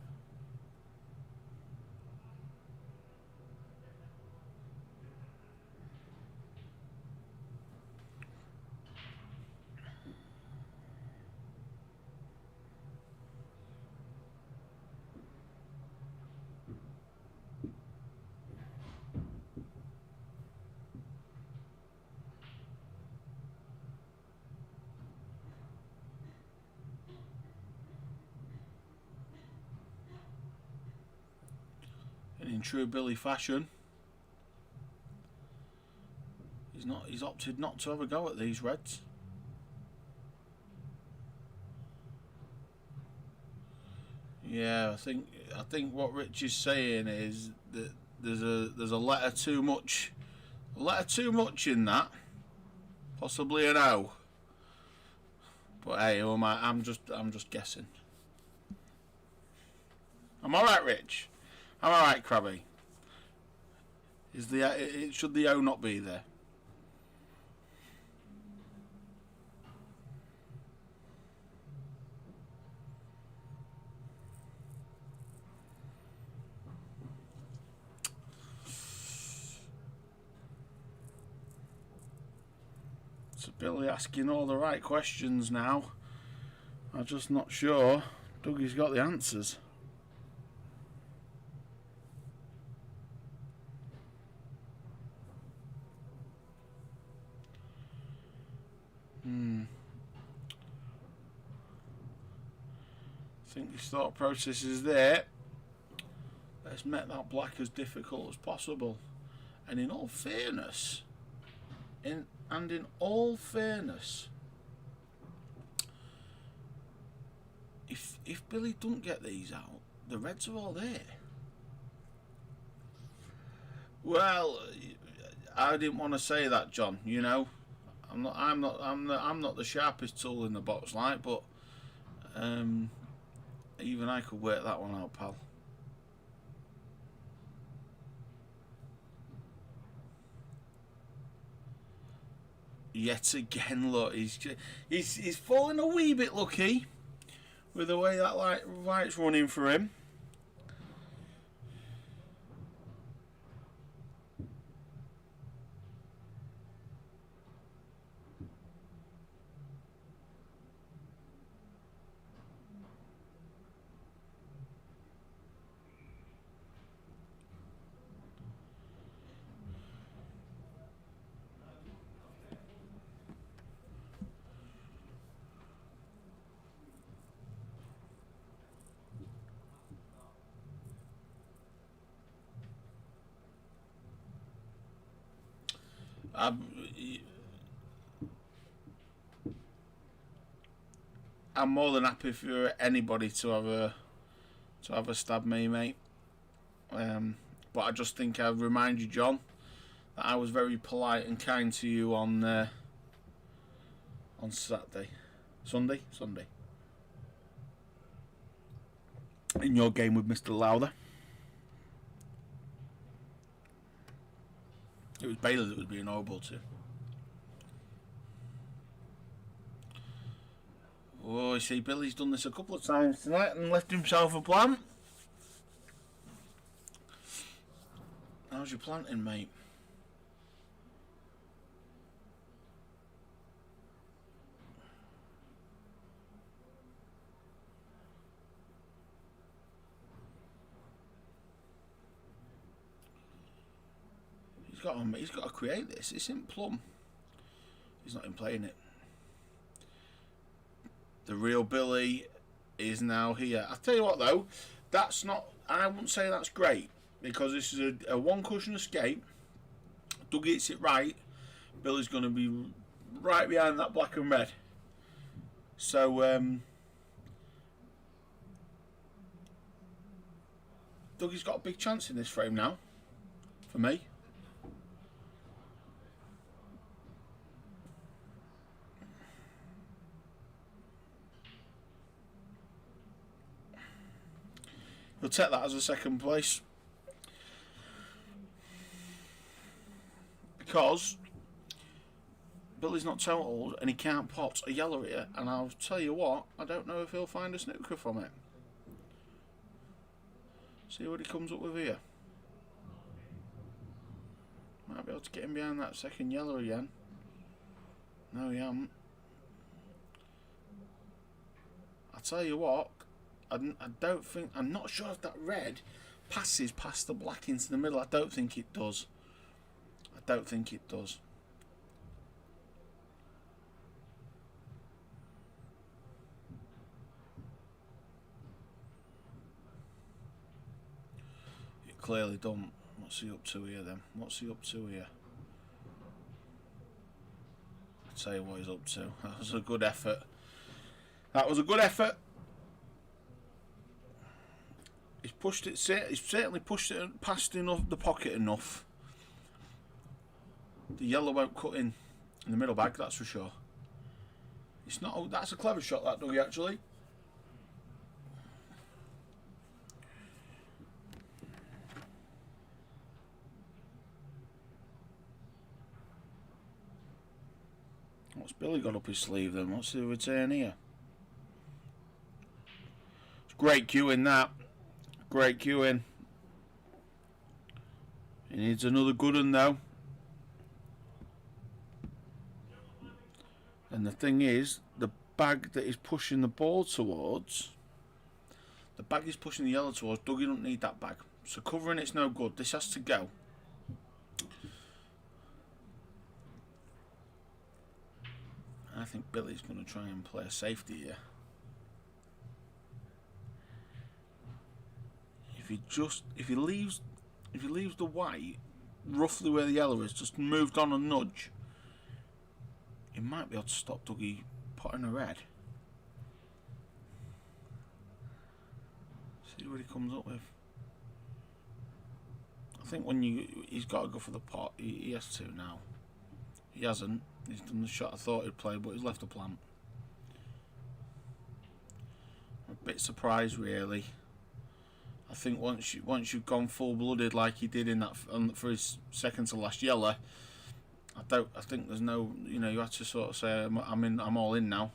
[SPEAKER 1] In true Billy fashion, he's opted not to have a go at these reds. Yeah, I think what Rich is saying is that there's a letter too much in that, possibly an O. But hey, who am I? I'm just guessing. I'm all right, Rich. I'm all right, Krabby. Should the O not be there? So Billy asking all the right questions now. I'm just not sure Dougie's got the answers. I think his thought process is there. Let's make that black as difficult as possible. And in all fairness, in all fairness, if Billy don't get these out, the reds are all there. Well, I didn't want to say that, John. You know, I'm not the sharpest tool in the box, like, but even I could work that one out, pal. Yet again, look, he's falling a wee bit lucky with the way that light's running for him. I'm more than happy for anybody to have a stab me, mate. But I just think I'd remind you, John, that I was very polite and kind to you on Sunday, in your game with Mr. Lowther. It was Bailey that was being horrible to. Oh, you see, Billy's done this a couple of times tonight and left himself a plant. How's your planting, mate? He's got to create this. It's in plum. He's not in playing it. The real Billy is now here. I'll tell you what though, that's not. I wouldn't say that's great because this is a one cushion escape. Dougie hits it right. Billy's going to be right behind that black and red. So Dougie's got a big chance in this frame now. For me. He'll take that as a second place because Billy's not totaled and he can't pot a yellow here, and I'll tell you what, I don't know if he'll find a snooker from it. See what he comes up with here. Might be able to get him behind that second yellow again. No, he hasn't. I'll tell you what, I don't think, I'm not sure if that red passes past the black into the middle. I don't think it does. I don't think it does. It clearly don't. What's he up to here then? What's he up to here? I'll tell you what he's up to. That was a good effort. That was a good effort. He's pushed it. He's certainly pushed it past enough the pocket enough. The yellow won't cut in the middle bag. That's for sure. It's not. Oh, that's a clever shot, that Dougie, actually. What's Billy got up his sleeve then? What's the return here? It's great queuing that. Great queuing. He needs another good one though. And the thing is, bag that is pushing the ball towards. The bag is pushing the yellow towards. Dougie don't need that bag. So covering it's no good. This has to go. I think Billy's going to try and play a safety here. If he leaves the white roughly where the yellow is, just moved on a nudge, he might be able to stop Dougie potting a red. See what he comes up with. I think he's got to go for the pot. He has to now. He hasn't. He's done the shot I thought he'd play, but he's left a plant. I'm a bit surprised, really. I think once you've gone full blooded like he did in that for his second to last yellow, I think there's no, you have to sort of say I'm all in now.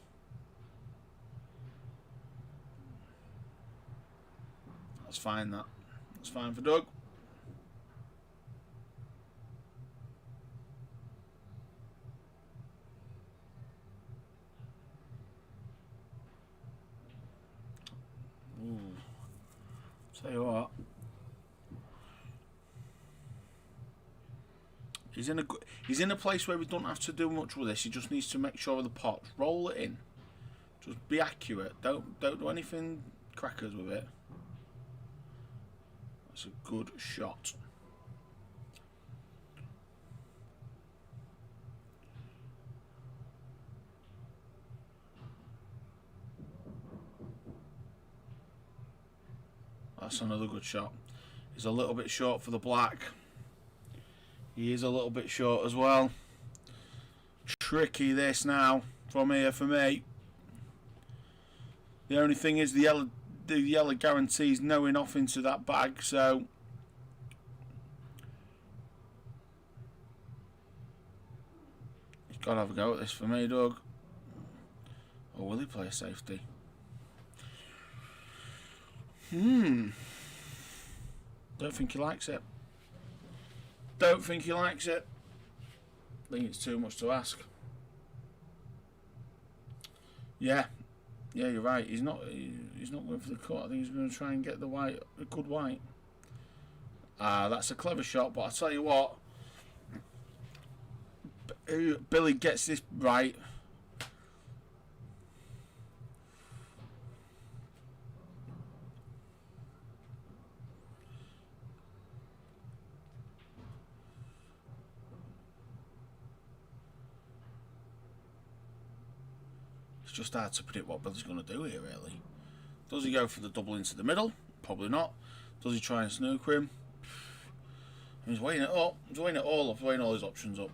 [SPEAKER 1] That's fine. That's fine for Doug. Tell you what, he's in a place where he don't have to do much with this. He just needs to make sure of the pots, roll it in, just be accurate. Don't do anything crackers with it. That's a good shot. That's another good shot. He's a little bit short for the black. He is a little bit short as well. Tricky this now from here for me. The only thing is the yellow guarantees no enough into that bag, so he's got to have a go at this for me, Doug. Or will he play safety? Don't think he likes it. Don't think he likes it. I think it's too much to ask. Yeah, you're right. He's not going for the cut. I think he's going to try and get the white, a good white. That's a clever shot. But I tell you what, Billy gets this right. It's just hard to predict what Billy's going to do here, really. Does he go for the double into the middle? Probably not. Does he try and snooker him? He's weighing it up. He's weighing it all up, weighing all his options up.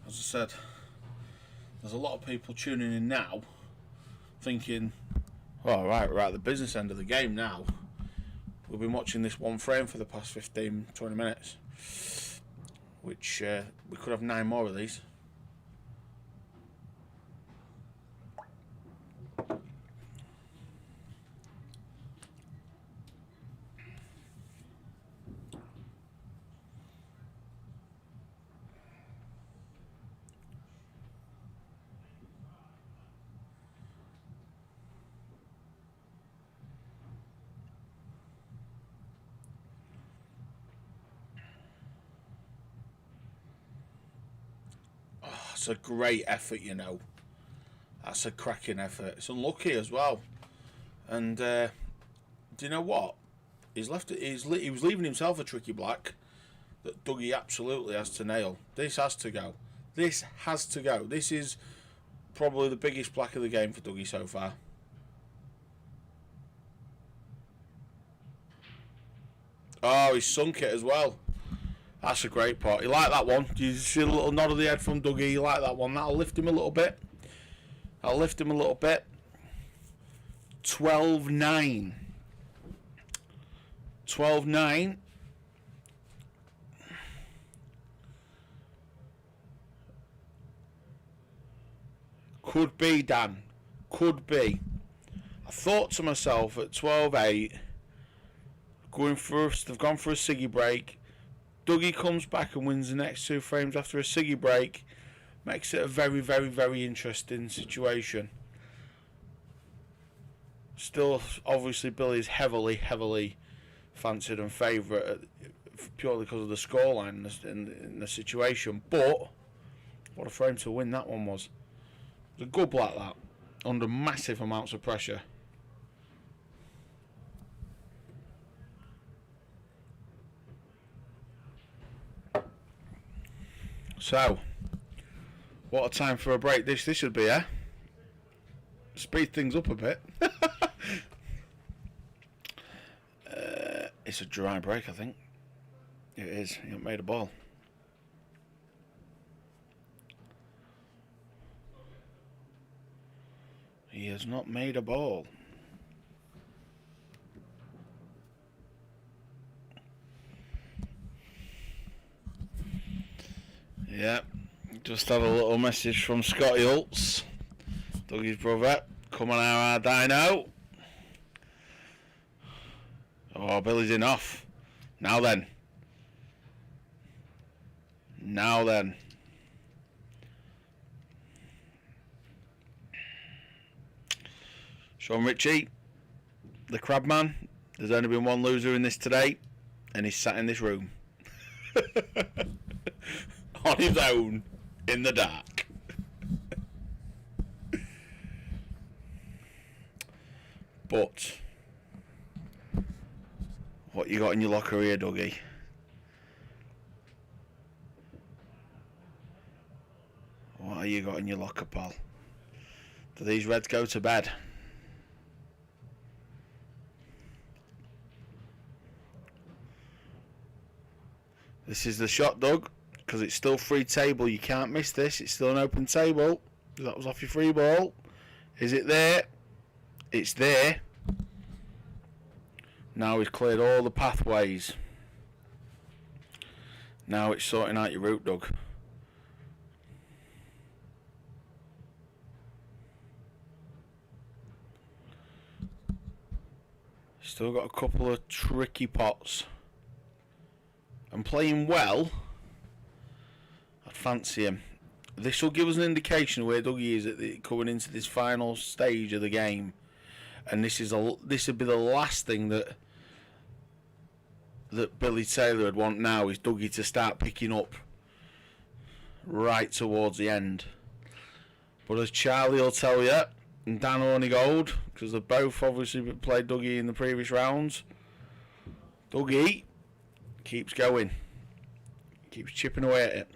[SPEAKER 1] As I said, there's a lot of people tuning in now thinking, oh, right, we're at the business end of the game now. We've been watching this one frame for the past 15, 20 minutes, which we could have 9 more of these. That's a great effort, That's a cracking effort. It's unlucky as well. And do you know what? He was leaving himself a tricky black that Dougie absolutely has to nail. This has to go. This has to go. This is probably the biggest black of the game for Dougie so far. Oh, he's sunk it as well. That's a great pot. You like that one? You see a little nod of the head from Dougie. You like that one? That'll lift him a little bit. 12-9. 12-9. Could be, Dan. Could be. I thought to myself at 12-8, They've gone for a ciggy break. Dougie comes back and wins the next 2 frames after a ciggy break. Makes it a very, very, very interesting situation. Still, obviously, Billy's heavily fancied and favourite purely because of the scoreline in the situation. But what a frame to win that one was. It was a good black that, under massive amounts of pressure. So, what a time for a break this should be, eh? Speed things up a bit. It's a dry break, I think. It is. He hasn't made a ball. He has not made a ball. Yeah, just had a little message from Scotty Hulse, Dougie's brother. Come on, our dino. Oh, Billy's in off. Now then. Sean Ritchie, the crab man. There's only been one loser in this today, and he's sat in this room. On his own, in the dark. But what you got in your locker here, Dougie? What have you got in your locker, pal? Do these Reds go to bed? This is the shot, Doug, because it's still free table. You can't miss this. It's still an open table. That was off your free ball. Is it there? It's there. Now he's cleared all the pathways. Now it's sorting out your route, Doug. Still got a couple of tricky pots. And playing well, I'd fancy him. This will give us an indication of where Dougie is coming into this final stage of the game. And this would be the last thing that Billy Taylor would want now, is Dougie to start picking up right towards the end. But as Charlie will tell you, and Dan Hornigold, because they've both obviously played Dougie in the previous rounds, Dougie keeps going, keeps chipping away at it.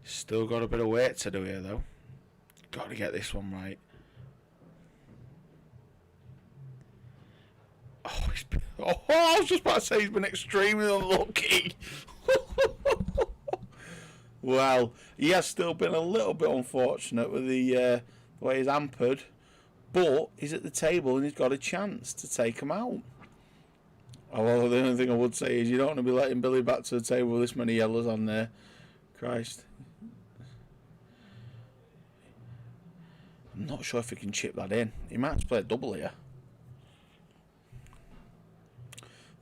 [SPEAKER 1] Still got a bit of work to do here, though. Got to get this one right. I was just about to say he's been extremely unlucky. Well, he has still been a little bit unfortunate with the way he's hampered, but he's at the table and he's got a chance to take him out. Although the only thing I would say is you don't want to be letting Billy back to the table with this many yellows on there. Christ. I'm not sure if he can chip that in. He might have to play a double here.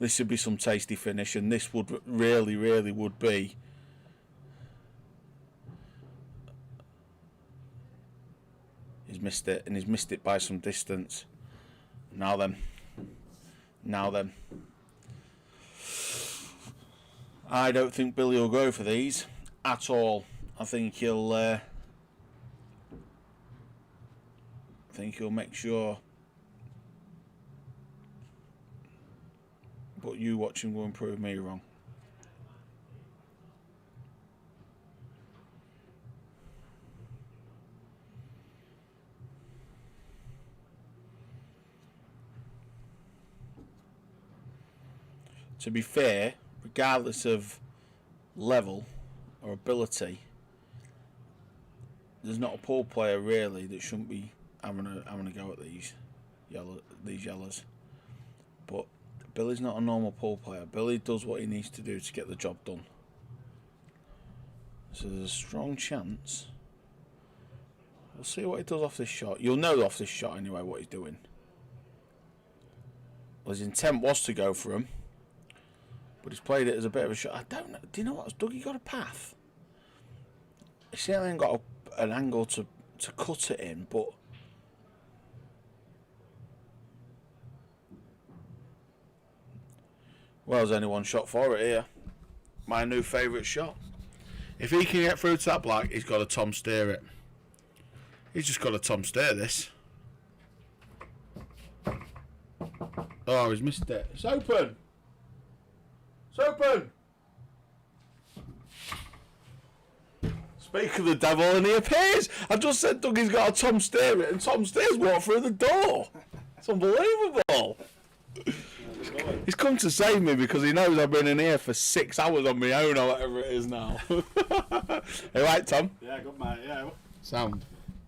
[SPEAKER 1] This would be some tasty finish, and this would really would be. He's missed it, and he's missed it by some distance. Now then. I don't think Billy will go for these at all. I think he'll make sure. But you watch him go and prove me wrong. To be fair, regardless of level or ability, there's not a pool player really that shouldn't be having a go at these yellows. But Billy's not a normal pool player. Billy does what he needs to do to get the job done. So there's a strong chance We'll see what he does off this shot. You'll know off this shot anyway what he's doing. Well, his intent was to go for him, but he's played it as a bit of a shot. I don't know. Do you know what? Has Dougie got a path? He certainly ain't got an angle to cut it in, but well, there's only one shot for it here. My new favourite shot. If he can get through to that black, he's got to Tom steer it. He's just got to Tom steer this. Oh, he's missed it. It's open. It's open. Speak of the devil, and he appears. I just said Dougie's got to Tom steer it, and Tom steers walked through the door. It's unbelievable. He's come to save me because he knows I've been in here for 6 hours on my own or whatever it is now. You right, Tom?
[SPEAKER 2] Yeah, good mate, yeah.
[SPEAKER 1] Sound.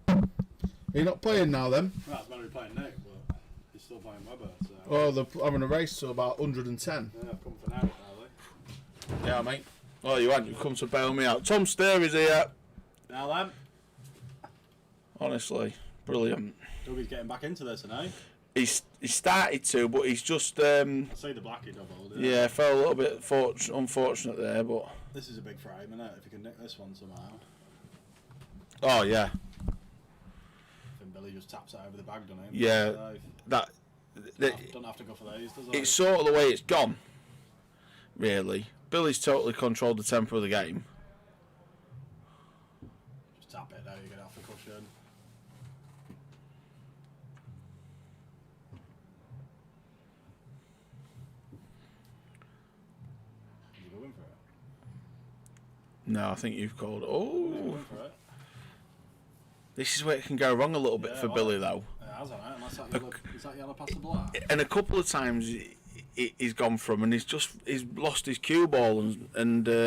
[SPEAKER 1] Are you not playing now then?
[SPEAKER 2] Well, I was meant to be playing Nick, but he's still playing Webber. So.
[SPEAKER 1] Oh, they're having a race to about 110.
[SPEAKER 2] Yeah, I've come for now, really.
[SPEAKER 1] Yeah, mate. Oh, you haven't. You've come to bail me out. Tom Steer is here.
[SPEAKER 2] Now then.
[SPEAKER 1] Honestly, brilliant.
[SPEAKER 2] Dougie's getting back into this, isn't he?
[SPEAKER 1] He started to, but he's just...
[SPEAKER 2] I see the blackie doubled.
[SPEAKER 1] Yeah, fell a little bit unfortunate there, but...
[SPEAKER 2] This is a big frame, isn't it? If you can nick this one somehow.
[SPEAKER 1] Oh, yeah.
[SPEAKER 2] Then Billy just taps it over the bag, doesn't he?
[SPEAKER 1] Yeah,
[SPEAKER 2] Don't have to go for these, does it?
[SPEAKER 1] It's sort of the way it's gone, really. Billy's totally controlled the tempo of the game.
[SPEAKER 2] Just tap it there, you get it off the cushion. Is he going for it?
[SPEAKER 1] No, I think you've called... Oh!
[SPEAKER 2] Going for it.
[SPEAKER 1] This is where it can go wrong a little bit for Billy, though.
[SPEAKER 2] It has, hasn't it? Unless that yellow, is that yellow past the black?
[SPEAKER 1] And a couple of times he's gone from, and he's lost his cue ball and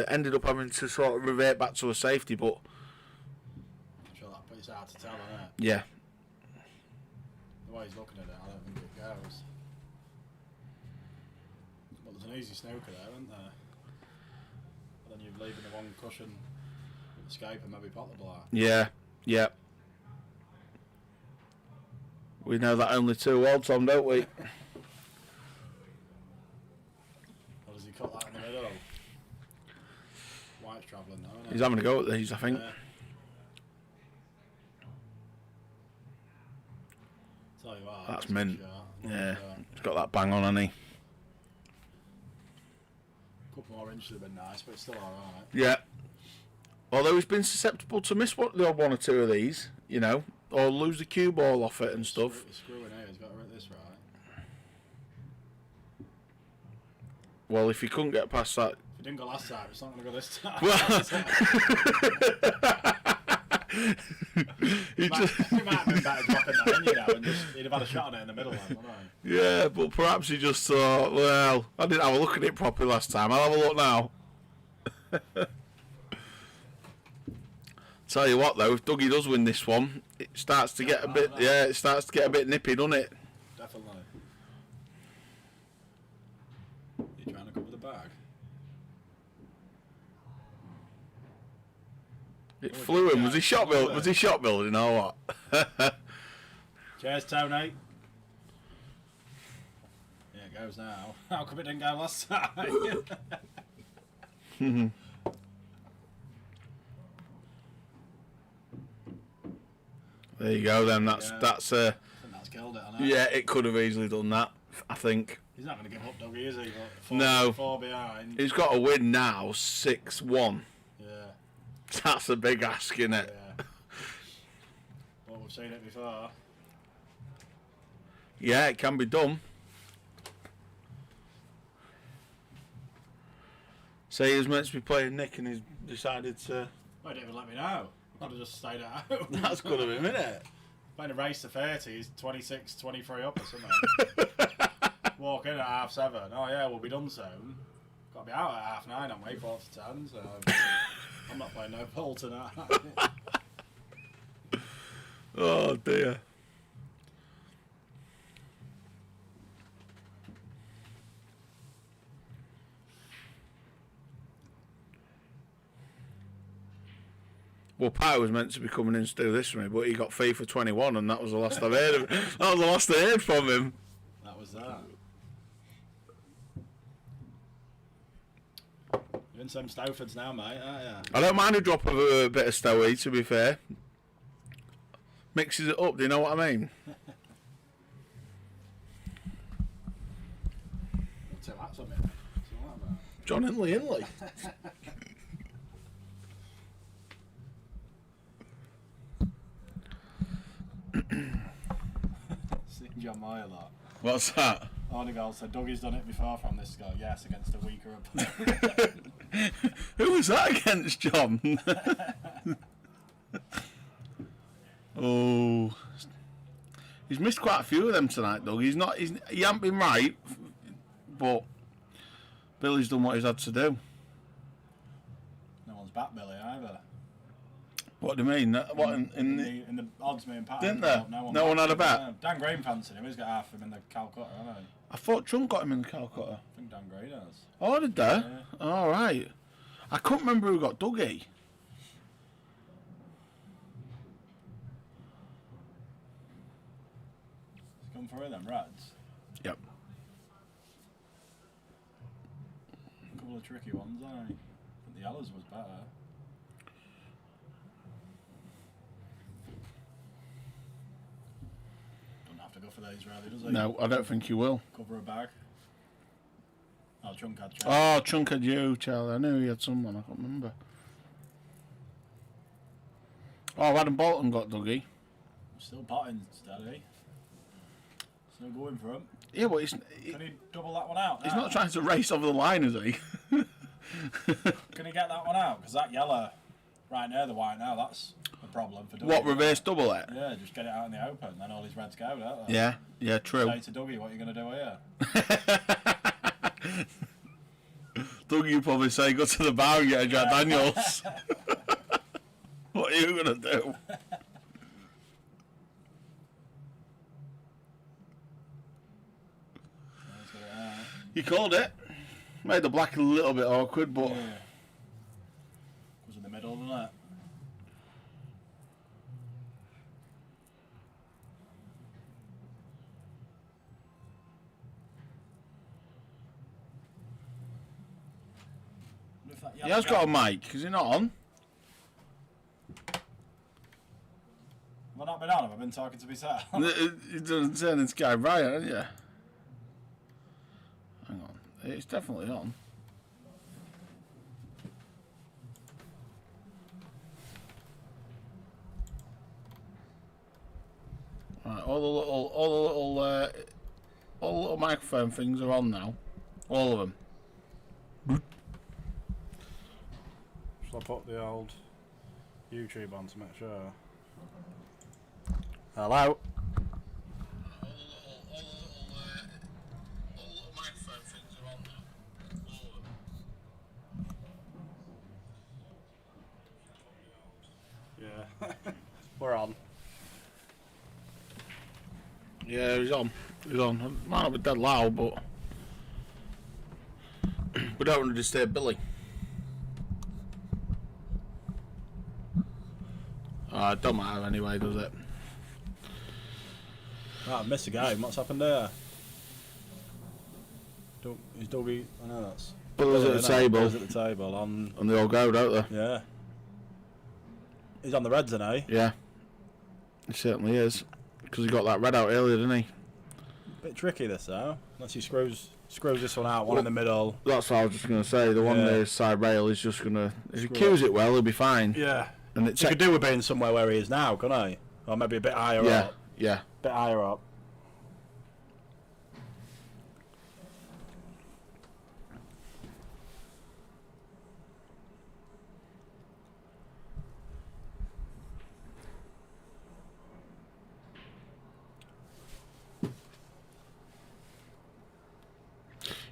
[SPEAKER 1] ended up having to sort of revert back to a safety, but...
[SPEAKER 2] I'm sure that puts it hard to tell, isn't it?
[SPEAKER 1] Yeah.
[SPEAKER 2] The way he's looking at it, I don't think it goes. But there's an easy snooker there, isn't there? But then you're leaving the one cushion escape and maybe pot the black.
[SPEAKER 1] Yeah, yeah. We know that only too well, Tom, don't we?
[SPEAKER 2] Or does he cut that in the middle? White's travelling now, isn't it?
[SPEAKER 1] He's having a go at these, I think.
[SPEAKER 2] Yeah. Tell you what,
[SPEAKER 1] That's mint. Yeah,
[SPEAKER 2] Shot.
[SPEAKER 1] he's got that bang on, hasn't he?
[SPEAKER 2] A couple more inches would have been nice, but it's still alright.
[SPEAKER 1] Yeah. Although he's been susceptible to miss the odd one or two of these, you know, or lose the cue ball off it and stuff.
[SPEAKER 2] He's screwing here, he's got to hit this right.
[SPEAKER 1] Well, if he couldn't get past that...
[SPEAKER 2] If it didn't go last time, it's not going to go this time.
[SPEAKER 1] he
[SPEAKER 2] might have been better dropping that in, you know, and he'd have had a shot on it in the middle then, wouldn't he?
[SPEAKER 1] Yeah, but perhaps he just thought, well, I didn't have a look at it properly last time. I'll have a look now. Tell you what, though, if Dougie does win this one, it starts to get a bit, it starts to get a bit nippy, doesn't it?
[SPEAKER 2] Definitely. You trying to cover the bag?
[SPEAKER 1] It flew him. Was he shot building? Was he shot building or what?
[SPEAKER 2] Cheers, Tony. Yeah, it goes now. How come it didn't go last time?
[SPEAKER 1] There you go. Then that's
[SPEAKER 2] I think that's killed it. Hasn't it?
[SPEAKER 1] yeah. It could have easily done that. I think.
[SPEAKER 2] He's not going to give up, Dougie, is he?
[SPEAKER 1] No.
[SPEAKER 2] 4 behind.
[SPEAKER 1] He's got to win now, 6-1.
[SPEAKER 2] Yeah.
[SPEAKER 1] That's a big ask, isn't it?
[SPEAKER 2] Yeah. Well, we've seen it before.
[SPEAKER 1] Yeah, it can be done. Say he was meant to be playing Nick and he's decided to...
[SPEAKER 2] Well, he didn't even let me know. I'd have just stayed at home.
[SPEAKER 1] That's good of him, isn't it?
[SPEAKER 2] Playing a race to 30, he's 26, 23 up or something. Walk in at 7:30. Oh yeah, we'll be done soon. Got to be out at 9:30, I'm way 4 to 10, so I'm not playing no pool tonight.
[SPEAKER 1] Oh dear. Well, Pat was meant to be coming in to do this for me, but he got FIFA 21, and that was the last I've heard of. That was the last I heard from him.
[SPEAKER 2] That was that. You're in some Stowfords now, mate, aren't you?
[SPEAKER 1] I don't mind a drop of a bit of Stowy, to be fair. Mixes it up, do you know what I mean?
[SPEAKER 2] Two hats on me, mate. What's all that about?
[SPEAKER 1] John Inley.
[SPEAKER 2] Seen John Moyer lot.
[SPEAKER 1] What's that?
[SPEAKER 2] Odegaard said Dougie's done it before from this guy. Yes, against a weaker opponent.
[SPEAKER 1] Who was that against, John? Oh, he's missed quite a few of them tonight, Doug. He hasn't been right, but Billy's done what he's had to do.
[SPEAKER 2] No one's back Billy either.
[SPEAKER 1] What do you mean? What in
[SPEAKER 2] the odds me and Pat
[SPEAKER 1] didn't there? No one had a bet.
[SPEAKER 2] Dan Graham fancied him. He's got half of him in the Calcutta, hasn't he?
[SPEAKER 1] I thought Trump got him in the Calcutta.
[SPEAKER 2] I think Dan Gray does.
[SPEAKER 1] Oh, did they?
[SPEAKER 2] Yeah.
[SPEAKER 1] All right. I couldn't remember who got Dougie.
[SPEAKER 2] He's gone for them Reds.
[SPEAKER 1] Yep.
[SPEAKER 2] A couple of tricky ones, I think the Yellows was better. Doesn't have to go for these really, does he?
[SPEAKER 1] No, I don't think he will.
[SPEAKER 2] Cover a bag. Oh, Chunk had Chunk.
[SPEAKER 1] Oh, Chunk had you, Charlie. I knew he had someone. I can't remember. Oh, Adam Bolton got Dougie.
[SPEAKER 2] Still potting steady. Still going for him.
[SPEAKER 1] Yeah, but
[SPEAKER 2] Can he double that one out?
[SPEAKER 1] he's
[SPEAKER 2] now?
[SPEAKER 1] not trying to race over the line, is he?
[SPEAKER 2] Can he get that one out? Because that yellow right near the white now, that's a problem for Dougie.
[SPEAKER 1] What, reverse double it?
[SPEAKER 2] Yeah, just get it out in the open, then all his reds go, don't they?
[SPEAKER 1] Yeah, true.
[SPEAKER 2] Say to Dougie, what are you going to do here?
[SPEAKER 1] Dougie, you probably say, go to the bar and get a Jack Daniels. What are you going to do? You called it. Made the black a little bit awkward, but...
[SPEAKER 2] Yeah. Was in the middle, wasn't it?
[SPEAKER 1] He has got a mic. Is he not on?
[SPEAKER 2] Have I not been on? Have I been talking to myself?
[SPEAKER 1] He doesn't turn into Guy Bryant, haven't you? Hang on. It's definitely on. Right, all the little microphone things are on now. All of them.
[SPEAKER 2] Shall I put the old YouTube on to make sure? Hello?
[SPEAKER 1] All the little microphone things are on now. All of them.
[SPEAKER 2] Yeah. We're on.
[SPEAKER 1] Yeah, he's on. He's on. Might not be dead loud, but we don't want to disturb Billy. It don't matter anyway, does it?
[SPEAKER 2] Oh, I missed a game. What's happened there? Is Dougie? I know that's.
[SPEAKER 1] Billy's at the table.
[SPEAKER 2] Billy's at the table on.
[SPEAKER 1] And they all go, don't they?
[SPEAKER 2] Yeah. He's on the Reds, isn't he?
[SPEAKER 1] Yeah. He certainly is. Because he got that red out earlier, didn't he?
[SPEAKER 2] Bit tricky this though. Unless he screws this one out, one in the middle.
[SPEAKER 1] That's what I was just going to say. The one near side rail is just going to... If he cues it well, he'll be fine.
[SPEAKER 2] Yeah.
[SPEAKER 1] And
[SPEAKER 2] He could do with being somewhere where he is now, couldn't he? Or maybe a bit higher up.
[SPEAKER 1] Yeah.
[SPEAKER 2] Bit higher up.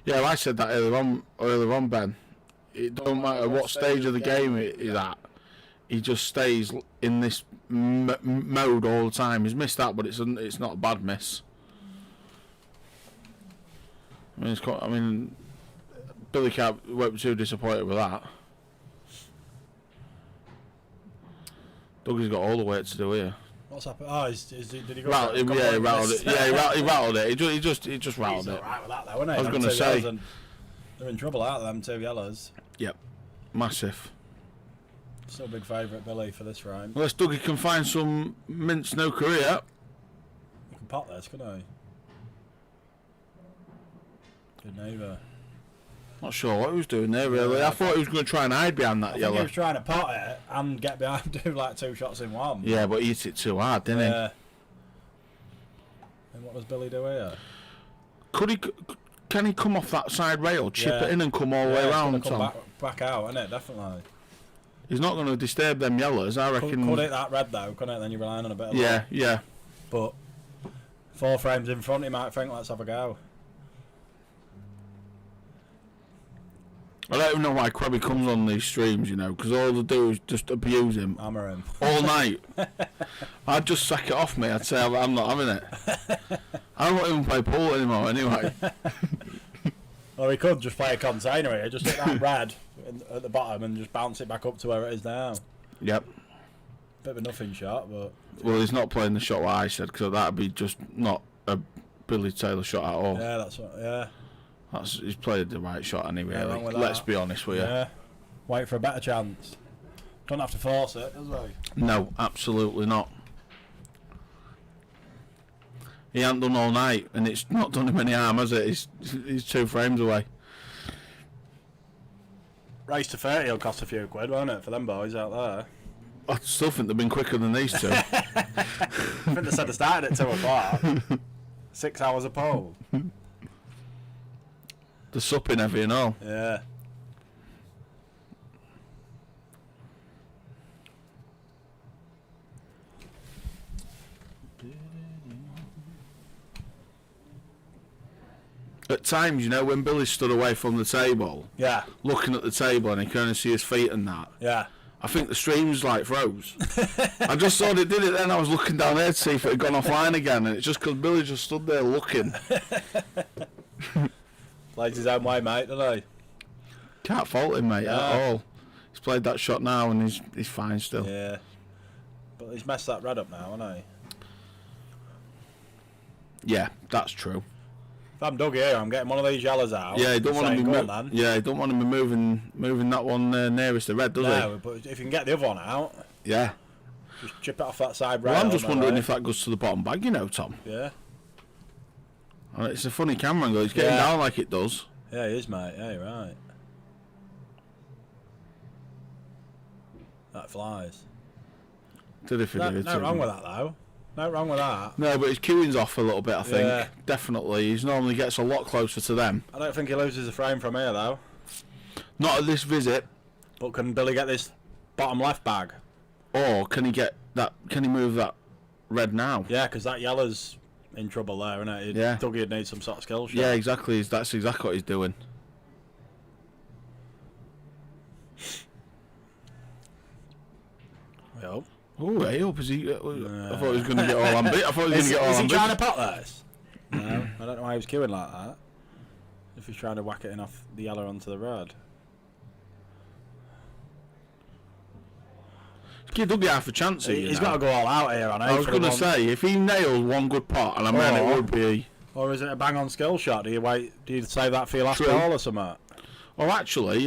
[SPEAKER 1] Yeah, well, I said that earlier on, Ben. It don't matter what stage of the game it is at. He just stays in this mode all the time. He's missed that, but it's not a bad miss. I mean, Billy won't be too disappointed with that. Dougie's got all the work to do here.
[SPEAKER 2] What's happened? Oh, did he go?
[SPEAKER 1] He rattled it. Yeah, he rattled it. He just rattled
[SPEAKER 2] He's
[SPEAKER 1] it.
[SPEAKER 2] alright with that though, isn't he?
[SPEAKER 1] I was going to say.
[SPEAKER 2] They're in trouble out of them 2 yellows.
[SPEAKER 1] Yep. Massive.
[SPEAKER 2] Still a big favourite, Billy, for this round.
[SPEAKER 1] Unless Dougie can find some mince no career.
[SPEAKER 2] You can pot this, couldn't he? Good neighbour.
[SPEAKER 1] Not sure what he was doing there, really. I thought he was going to try and hide behind that yellow.
[SPEAKER 2] He was trying to pot it and get behind, do like 2 shots in one.
[SPEAKER 1] Yeah, but he hit it too hard, didn't he?
[SPEAKER 2] And what does Billy do here?
[SPEAKER 1] Can he come off that side rail, chip it in and come all the way around, Tom?
[SPEAKER 2] Back out, isn't it? Definitely.
[SPEAKER 1] He's not going to disturb them yellows, I reckon.
[SPEAKER 2] Could hit that red though, couldn't it? Then you're relying on a bit of
[SPEAKER 1] Yeah,
[SPEAKER 2] luck.
[SPEAKER 1] yeah.
[SPEAKER 2] But 4 frames in front, he might think, let's have a go.
[SPEAKER 1] I don't even know why Krabby comes on these streams, you know, because all they do is just abuse him.
[SPEAKER 2] Hammer him.
[SPEAKER 1] All night. I'd just sack it off me. I'd say I'm not having it. I don't even play pool anymore anyway.
[SPEAKER 2] Or he could just play a container here, just hit that red at the bottom and just bounce it back up to where it is now.
[SPEAKER 1] Yep.
[SPEAKER 2] Bit of a nothing shot, but...
[SPEAKER 1] Well, he's not playing the shot what I said, because that would be just not a Billy Taylor shot at all.
[SPEAKER 2] Yeah, that's what... Yeah.
[SPEAKER 1] He's played the right shot anyway.
[SPEAKER 2] Yeah,
[SPEAKER 1] Let's be honest with you.
[SPEAKER 2] Yeah. Wait for a better chance. Don't have to force it, does he?
[SPEAKER 1] No, absolutely not. He hasn't done all night, and it's not done him any harm, has it? He's 2 frames away.
[SPEAKER 2] Race to 30 will cost a few quid, won't it, for them boys out there?
[SPEAKER 1] I still think they've been quicker than these two.
[SPEAKER 2] I think they said they started at 2 o'clock. 6 hours a pole.
[SPEAKER 1] They're supping heavy and all.
[SPEAKER 2] Yeah.
[SPEAKER 1] At times, you know, when Billy stood away from the table,
[SPEAKER 2] Yeah.
[SPEAKER 1] looking at the table and he could only see his feet and that,
[SPEAKER 2] Yeah.
[SPEAKER 1] I think the streams like froze. I just thought it did it then. I was looking down there to see if it had gone offline again, and it's just because Billy just stood there looking.
[SPEAKER 2] Plays his own way, mate, doesn't he?
[SPEAKER 1] Can't fault him, mate, at all. He's played that shot now and he's fine still.
[SPEAKER 2] Yeah. But he's messed that red up now, hasn't he?
[SPEAKER 1] Yeah, that's true.
[SPEAKER 2] If I'm Dougie here, I'm getting one of these yellows out.
[SPEAKER 1] Yeah, he don't want to be
[SPEAKER 2] he
[SPEAKER 1] don't want to be moving that one nearest the red, does
[SPEAKER 2] No, but if you can get the other one out,
[SPEAKER 1] he? Yeah.
[SPEAKER 2] just chip it off that side rail.
[SPEAKER 1] Well, I'm just wondering
[SPEAKER 2] right?
[SPEAKER 1] if that goes to the bottom bag, you know, Tom.
[SPEAKER 2] Yeah.
[SPEAKER 1] It's a funny camera angle. He's getting down like it does.
[SPEAKER 2] Yeah, he is, mate. Yeah, you're right. That flies.
[SPEAKER 1] Did if he did.
[SPEAKER 2] No wrong with that, though. No wrong with that.
[SPEAKER 1] No, but his cueing's off a little bit, I think.
[SPEAKER 2] Yeah.
[SPEAKER 1] Definitely. He normally gets a lot closer to them.
[SPEAKER 2] I don't think he loses a frame from here, though.
[SPEAKER 1] Not at this visit.
[SPEAKER 2] But can Billy get this bottom left bag?
[SPEAKER 1] Or can he get that? Can he move that red now?
[SPEAKER 2] Yeah, because that yellow's in trouble there, isn't it?
[SPEAKER 1] Yeah.
[SPEAKER 2] Dougie would need some sort of skill shot.
[SPEAKER 1] Yeah, exactly. That's exactly what he's doing.
[SPEAKER 2] I hope.
[SPEAKER 1] Oh, I hope is he? I thought he was going to get all ambitious. I thought he was going to get all
[SPEAKER 2] Is he
[SPEAKER 1] ambitious.
[SPEAKER 2] trying to pot this? No, I don't know why he was queuing like that. If he's trying to whack it in off the yellow onto the red.
[SPEAKER 1] Give Dougie half a chance here.
[SPEAKER 2] He's got to go all out here,
[SPEAKER 1] I was going to say, if he nails one good pot, and I mean it would be...
[SPEAKER 2] Or is it a bang-on skill shot? Do you save that for your last ball or something?
[SPEAKER 1] Well, actually,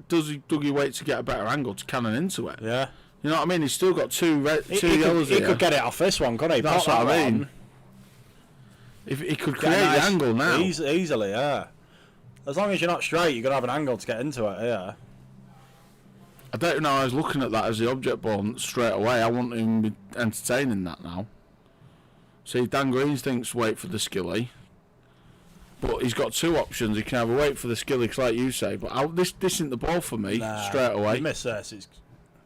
[SPEAKER 1] does Dougie wait to get a better angle to cannon into it?
[SPEAKER 2] Yeah.
[SPEAKER 1] You know what I mean? He's still got two yellows here.
[SPEAKER 2] He could get it off this one, couldn't he?
[SPEAKER 1] That's what I mean. If he could create the angle now.
[SPEAKER 2] Easily, yeah. As long as you're not straight, you're going to have an angle to get into it, yeah.
[SPEAKER 1] I don't know, I was looking at that as the object ball straight away. I wouldn't even be entertaining that now. See, Dan Green thinks wait for the skilly. But he's got two options. He can either wait for the skilly, like you say, but this isn't the ball for me straight away.
[SPEAKER 2] You miss this, it's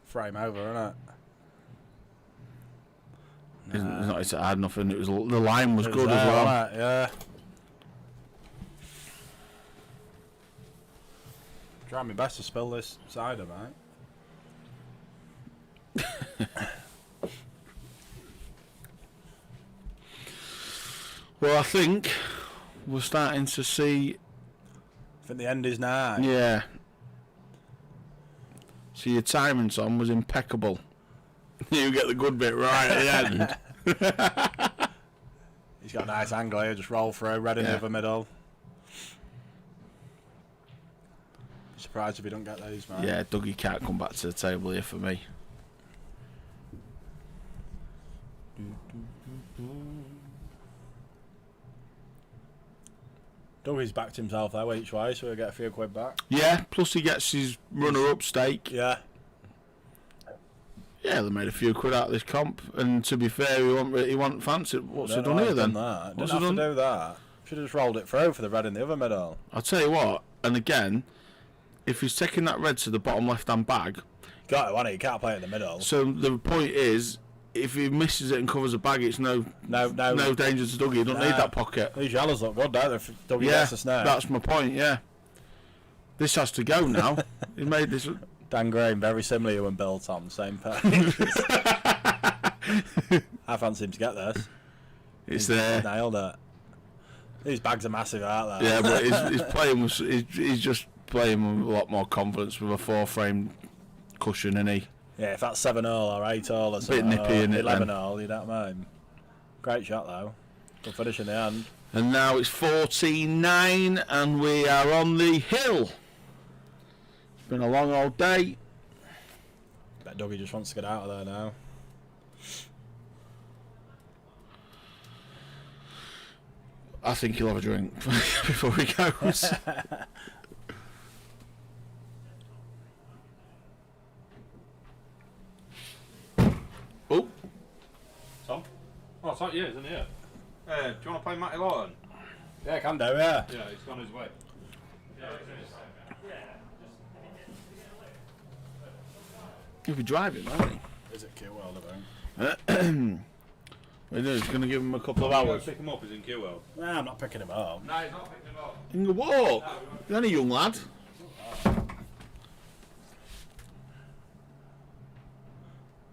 [SPEAKER 2] frame over, isn't it?
[SPEAKER 1] It's not hard nothing. It was the line was good as well.
[SPEAKER 2] Right, yeah. Trying my best to spill this cider, mate.
[SPEAKER 1] Well, I think we're starting to see.
[SPEAKER 2] I think the end is now.
[SPEAKER 1] Yeah. So your timing, Tom, was impeccable. You get the good bit right at the end.
[SPEAKER 2] He's got a nice angle here, just roll through, red in the other middle. Surprised if he don't get these, man.
[SPEAKER 1] Yeah, Dougie can't come back to the table here for me.
[SPEAKER 2] Dougie's backed himself though each way, so he'll get a few quid back.
[SPEAKER 1] Yeah, plus he gets his runner-up stake.
[SPEAKER 2] Yeah.
[SPEAKER 1] Yeah, they made a few quid out of this comp, and to be fair, he wasn't fancy. What's he done here then?
[SPEAKER 2] Didn't have to do that. Should have just rolled it through for the red in the other middle.
[SPEAKER 1] I'll tell you what, and again, if he's taking that red to the bottom left-hand bag...
[SPEAKER 2] Got it, wasn't he? You can't play it in the middle.
[SPEAKER 1] So the point is, if he misses it and covers the bag, it's no danger to Dougie. He don't need that pocket.
[SPEAKER 2] These yellows look good, don't they? If Dougie gets the snare.
[SPEAKER 1] That's my point, yeah. This has to go now. He made this...
[SPEAKER 2] Dan Graham, very similar to you and Bill Tom, same page. I fancy him to get this.
[SPEAKER 1] It's there.
[SPEAKER 2] Nailed it. These bags are massive, aren't they?
[SPEAKER 1] Yeah, but he's playing with... He's just playing with a lot more confidence with a 4-frame cushion, isn't he?
[SPEAKER 2] Yeah, if that's 7-all or 8-all or something,
[SPEAKER 1] bit nippy, isn't it,
[SPEAKER 2] 11-all, you know what I mean? Great shot, though. Good finish in the end.
[SPEAKER 1] And now it's 14-9, and we are on the hill. It's been a long old day.
[SPEAKER 2] Bet Dougie just wants to get out of there now.
[SPEAKER 1] I think he'll have a drink before he goes. Oh.
[SPEAKER 3] Tom? Oh, it's not you, isn't it? Do you want to play Matty Lawton?
[SPEAKER 2] Yeah, can do, yeah.
[SPEAKER 3] Yeah, he's gone his way.
[SPEAKER 1] He'll be driving, won't he?
[SPEAKER 2] Is it Q World, I think?
[SPEAKER 1] He's going to give him a couple of
[SPEAKER 3] Go
[SPEAKER 1] hours.
[SPEAKER 3] pick him up, he's in Q-Well.
[SPEAKER 2] Nah, I'm not picking him up.
[SPEAKER 3] No, he's not picking him up.
[SPEAKER 1] In the walk. He's only a young lad.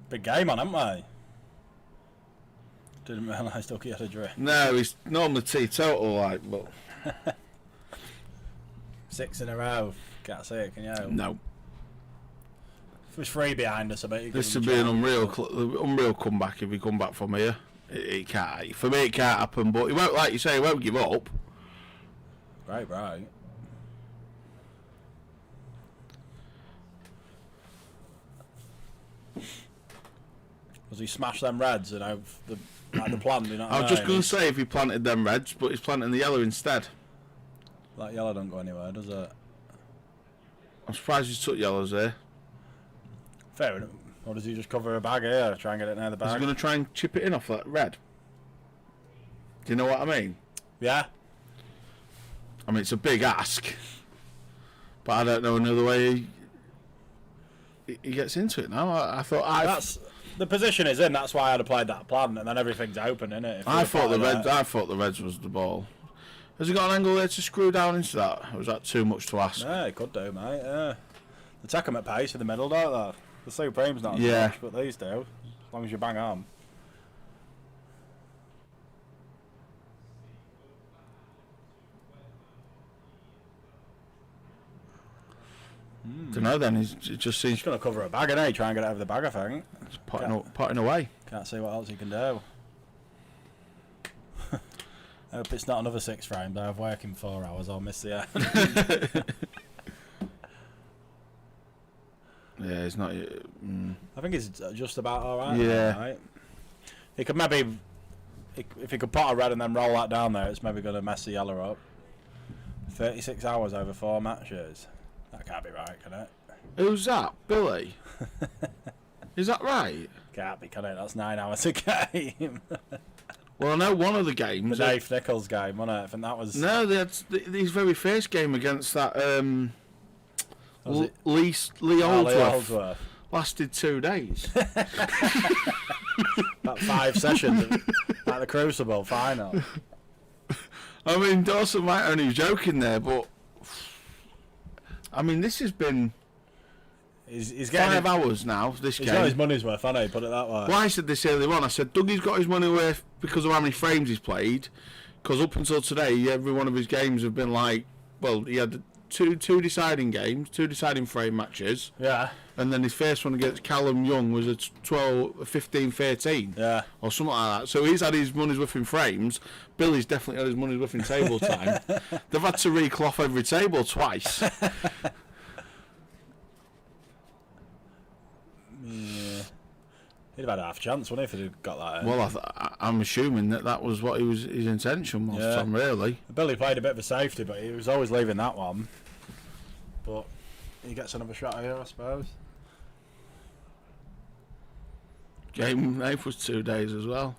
[SPEAKER 2] Big game on, haven't we? Didn't realise Dougie had a drink.
[SPEAKER 1] No, he's normally teetotal, like, but...
[SPEAKER 2] 6 in a row. Can't see it, can you?
[SPEAKER 1] No.
[SPEAKER 2] If it was 3 behind us, I bet you could.
[SPEAKER 1] This would be an unreal comeback if he come back from here. It can't. For me, it can't happen, but he won't, like you say, he won't give up.
[SPEAKER 2] Right. Does he smash them reds and have the plan? You know what
[SPEAKER 1] I was just going to say if he planted them reds, but he's planting the yellow instead.
[SPEAKER 2] That yellow don't go anywhere, does it?
[SPEAKER 1] I'm surprised he took yellows there.
[SPEAKER 2] Fair enough. Or does he just cover a bag here, try and get it near the
[SPEAKER 1] Is he
[SPEAKER 2] bag?
[SPEAKER 1] going to try and chip it in off that red? Do you know what I mean?
[SPEAKER 2] Yeah.
[SPEAKER 1] I mean, it's a big ask, but I don't know another way he gets into it now. I thought
[SPEAKER 2] That's the position is in. That's why I'd have played that plan, and then everything's open, isn't it?
[SPEAKER 1] I thought the reds was the ball. Has he got an angle there to screw down into that? Or was that too much to ask?
[SPEAKER 2] Yeah, he could do, mate. Yeah. They take them at pace in the middle, don't they? The Supreme's not as much, but these do. As long as you bang on.
[SPEAKER 1] Don't know then. It just seems
[SPEAKER 2] He's going to cover a bag, innit? Try and get it over the bag, I think.
[SPEAKER 1] potting away.
[SPEAKER 2] Can't see what else he can do. I hope it's not another 6 frames. I have work in 4 hours. I'll miss the end.
[SPEAKER 1] Yeah, it's not.
[SPEAKER 2] I think it's just about alright.
[SPEAKER 1] Yeah.
[SPEAKER 2] Right? He could maybe, if he could pot a red and then roll that down there, it's maybe going to mess the yellow up. 36 hours over 4 matches. That can't be right, can it?
[SPEAKER 1] Who's that? Billy? Is that right?
[SPEAKER 2] Can't be, can it? That's 9 hours a game.
[SPEAKER 1] Well, I know one of the games.
[SPEAKER 2] The Dave Nichols game, wasn't it? I think that was.
[SPEAKER 1] No, they had his very first game against that Lee Holdsworth. Lasted 2 days.
[SPEAKER 2] About 5 sessions, like the Crucible final.
[SPEAKER 1] I mean, Dawson might only be joking there, but I mean, this has been
[SPEAKER 2] He's getting
[SPEAKER 1] 5 hours now. This
[SPEAKER 2] he's
[SPEAKER 1] game.
[SPEAKER 2] got his money's worth, hasn't he? Put it that way.
[SPEAKER 1] Well, I said this earlier on. I said Dougie's got his money worth because of how many frames he's played. Because up until today, every one of his games have been like, well, he had two deciding games, 2 deciding frame matches.
[SPEAKER 2] Yeah.
[SPEAKER 1] and then his first one against Callum Young was a 15-13.
[SPEAKER 2] Yeah.
[SPEAKER 1] Or something like that. So he's had his money's worth in frames. Billy's definitely had his money's worth in table time. They've had to recloth every table twice.
[SPEAKER 2] Yeah. He'd have had half a chance, wouldn't he, if he'd got that in?
[SPEAKER 1] Well, I'm assuming that was what his intention was, Tom, really.
[SPEAKER 2] Billy played a bit of a safety, but he was always leaving that one. But he gets another shot here, I suppose.
[SPEAKER 1] Game 8 was 2 days as well.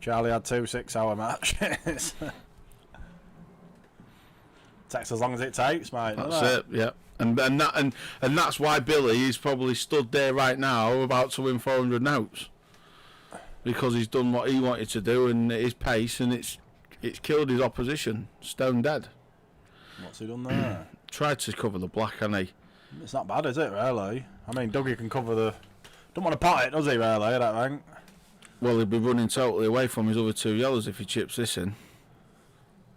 [SPEAKER 2] Charlie had 2 6-hour matches. Takes as long as it takes, mate.
[SPEAKER 1] That's it, yeah. And that's why Billy is probably stood there right now about to win 400 notes, because he's done what he wanted to do and at his pace, and it's killed his opposition stone dead.
[SPEAKER 2] What's he done there?
[SPEAKER 1] Tried to cover the black, hasn't he?
[SPEAKER 2] It's not bad, is it, really? I mean, Dougie can cover the... Don't want to pot it, does he, really, I don't think?
[SPEAKER 1] Well, he'd be running totally away from his other 2 yellows if he chips this in.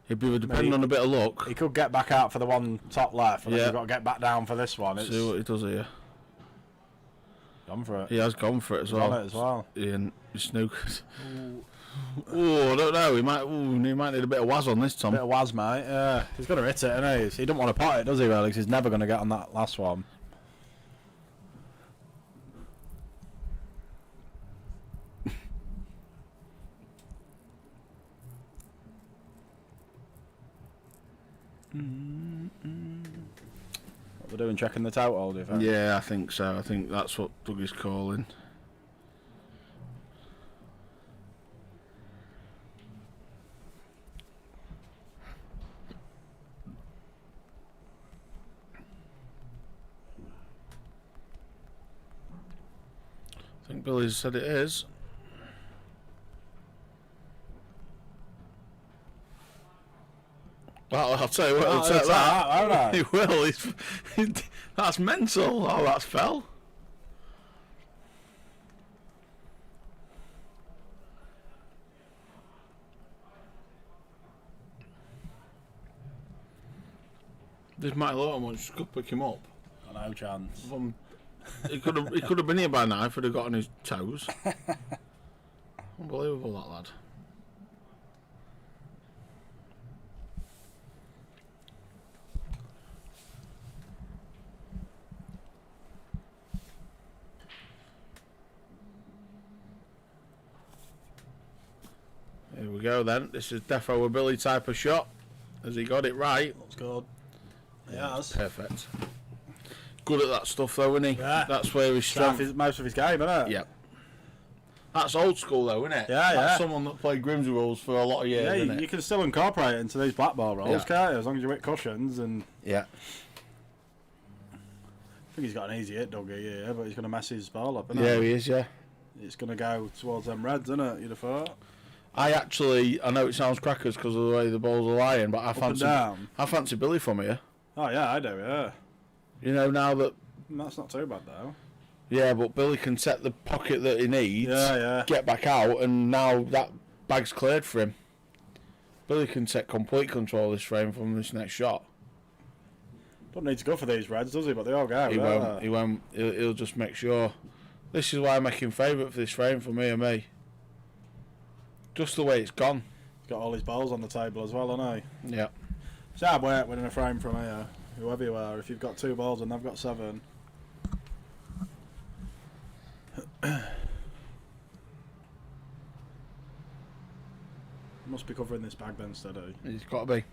[SPEAKER 1] He'd be depending on a bit of luck.
[SPEAKER 2] He could get back out for the one top left, and then you've got to get back down for this one.
[SPEAKER 1] See what he does here.
[SPEAKER 2] Gone for it.
[SPEAKER 1] He has gone for it as
[SPEAKER 2] He's
[SPEAKER 1] well.
[SPEAKER 2] on it as well.
[SPEAKER 1] Ian snookers. Oh, I don't know. He might need a bit of waz on this, Tom.
[SPEAKER 2] Bit of waz, mate. Yeah, he's going to hit it, isn't he? He doesn't want to pot it, does he, really? 'Cause he's never going to get on that last one. What we're doing, checking the total, do you think?
[SPEAKER 1] Yeah, I think so. I think that's what Dougie's calling. I think Billy's said it is. Well, I'll tell you what, he'll take that.
[SPEAKER 2] won't I?
[SPEAKER 1] He will. That's mental. Oh, that's fell. This might look how much could pick him up.
[SPEAKER 2] Got no chance.
[SPEAKER 1] He could have been here by now if he'd have got on his toes. Unbelievable, that lad. Here we go then. This is defo a Billy type of shot. Has he got it right?
[SPEAKER 2] Looks good. Yeah, that's
[SPEAKER 1] perfect. Good at that stuff though, isn't he?
[SPEAKER 2] Yeah.
[SPEAKER 1] That's where his strength.
[SPEAKER 2] Most of his game, isn't it?
[SPEAKER 1] Yep. That's old school though, isn't it?
[SPEAKER 2] Yeah,
[SPEAKER 1] That's
[SPEAKER 2] yeah.
[SPEAKER 1] someone that played Grimsby rules for a lot of years,
[SPEAKER 2] Yeah,
[SPEAKER 1] isn't it?
[SPEAKER 2] you can still incorporate it into these black ball rolls,
[SPEAKER 1] Yeah.
[SPEAKER 2] can't you? As long as you hit cushions and...
[SPEAKER 1] Yeah.
[SPEAKER 2] I think he's got an easy hit, Dougie, yeah, but he's going to mess his ball up, isn't
[SPEAKER 1] Yeah,
[SPEAKER 2] he?
[SPEAKER 1] he is, yeah.
[SPEAKER 2] It's going to go towards them reds, isn't it? You'd have thought.
[SPEAKER 1] I know it sounds crackers because of the way the balls are lying, but I fancy Billy from here.
[SPEAKER 2] Oh, yeah, I do, yeah.
[SPEAKER 1] You know, now that...
[SPEAKER 2] That's not too bad, though.
[SPEAKER 1] Yeah, but Billy can set the pocket that he needs,
[SPEAKER 2] Yeah.
[SPEAKER 1] get back out, and now that bag's cleared for him. Billy can take complete control of this frame from this next shot.
[SPEAKER 2] Don't need to go for these reds, does he? But they all go.
[SPEAKER 1] He won't. He'll just make sure. This is why I'm making favourite for this frame for me and me. Just the way it's gone.
[SPEAKER 2] He's got all his balls on the table as well, hasn't he?
[SPEAKER 1] Yeah.
[SPEAKER 2] It's hard work winning a frame from here, whoever you are. If you've got 2 balls and they've got 7. Must be covering this bag then, steady.
[SPEAKER 1] He's got to be.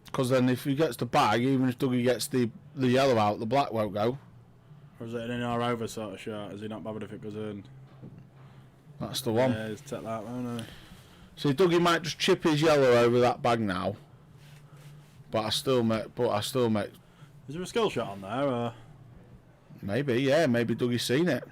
[SPEAKER 1] Because then if he gets the bag, even if Dougie gets the yellow out, the black won't go.
[SPEAKER 2] Or is it an in or over sort of shot? Is he not bothered if it goes in?
[SPEAKER 1] That's the one.
[SPEAKER 2] Yeah, he's take that, won't he?
[SPEAKER 1] So Dougie might just chip his yellow over that bag now. But I still make.
[SPEAKER 2] Is there a skill shot on there? Or?
[SPEAKER 1] Maybe, yeah. Maybe Dougie's seen it.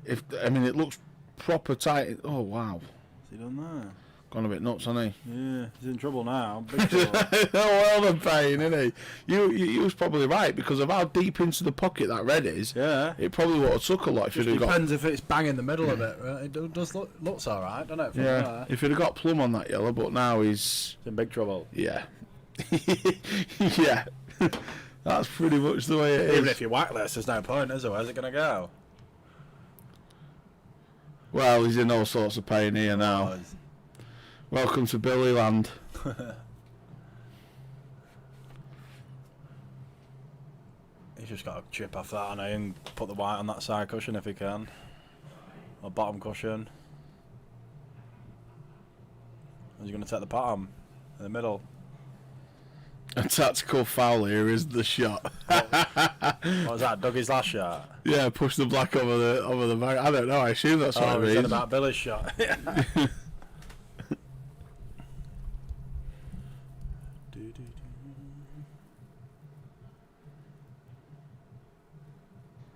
[SPEAKER 1] It looks proper tight. Oh wow.
[SPEAKER 2] Has he done that?
[SPEAKER 1] Gone a bit nuts, hasn't he?
[SPEAKER 2] Yeah, he's in trouble now. Big trouble.
[SPEAKER 1] Oh, well, the pain, isn't he? You was probably right because of how deep into the pocket that red is.
[SPEAKER 2] Yeah.
[SPEAKER 1] It probably would have took a lot if you'd have got.
[SPEAKER 2] Depends if it's bang in the middle of it. Right? It does looks all right, doesn't it? From
[SPEAKER 1] Yeah.
[SPEAKER 2] there?
[SPEAKER 1] If he'd have got plum on that yellow, but now he's
[SPEAKER 2] He's in big trouble.
[SPEAKER 1] yeah, yeah. That's pretty much the way it is.
[SPEAKER 2] Even if you whack this, there's no point, is there? Where's it going to go?
[SPEAKER 1] Well, he's in all sorts of pain here now.
[SPEAKER 2] Oh,
[SPEAKER 1] Welcome to Billy Land.
[SPEAKER 2] He's just got to chip off that and put the white on that side cushion if he can. Or bottom cushion. He's going to take the bottom in the middle.
[SPEAKER 1] A tactical foul here is the shot.
[SPEAKER 2] What was that? Dougie's last shot?
[SPEAKER 1] Yeah, push the black over the back. I don't know. I assume that's what it
[SPEAKER 2] he's on
[SPEAKER 1] means.
[SPEAKER 2] about Billy's shot.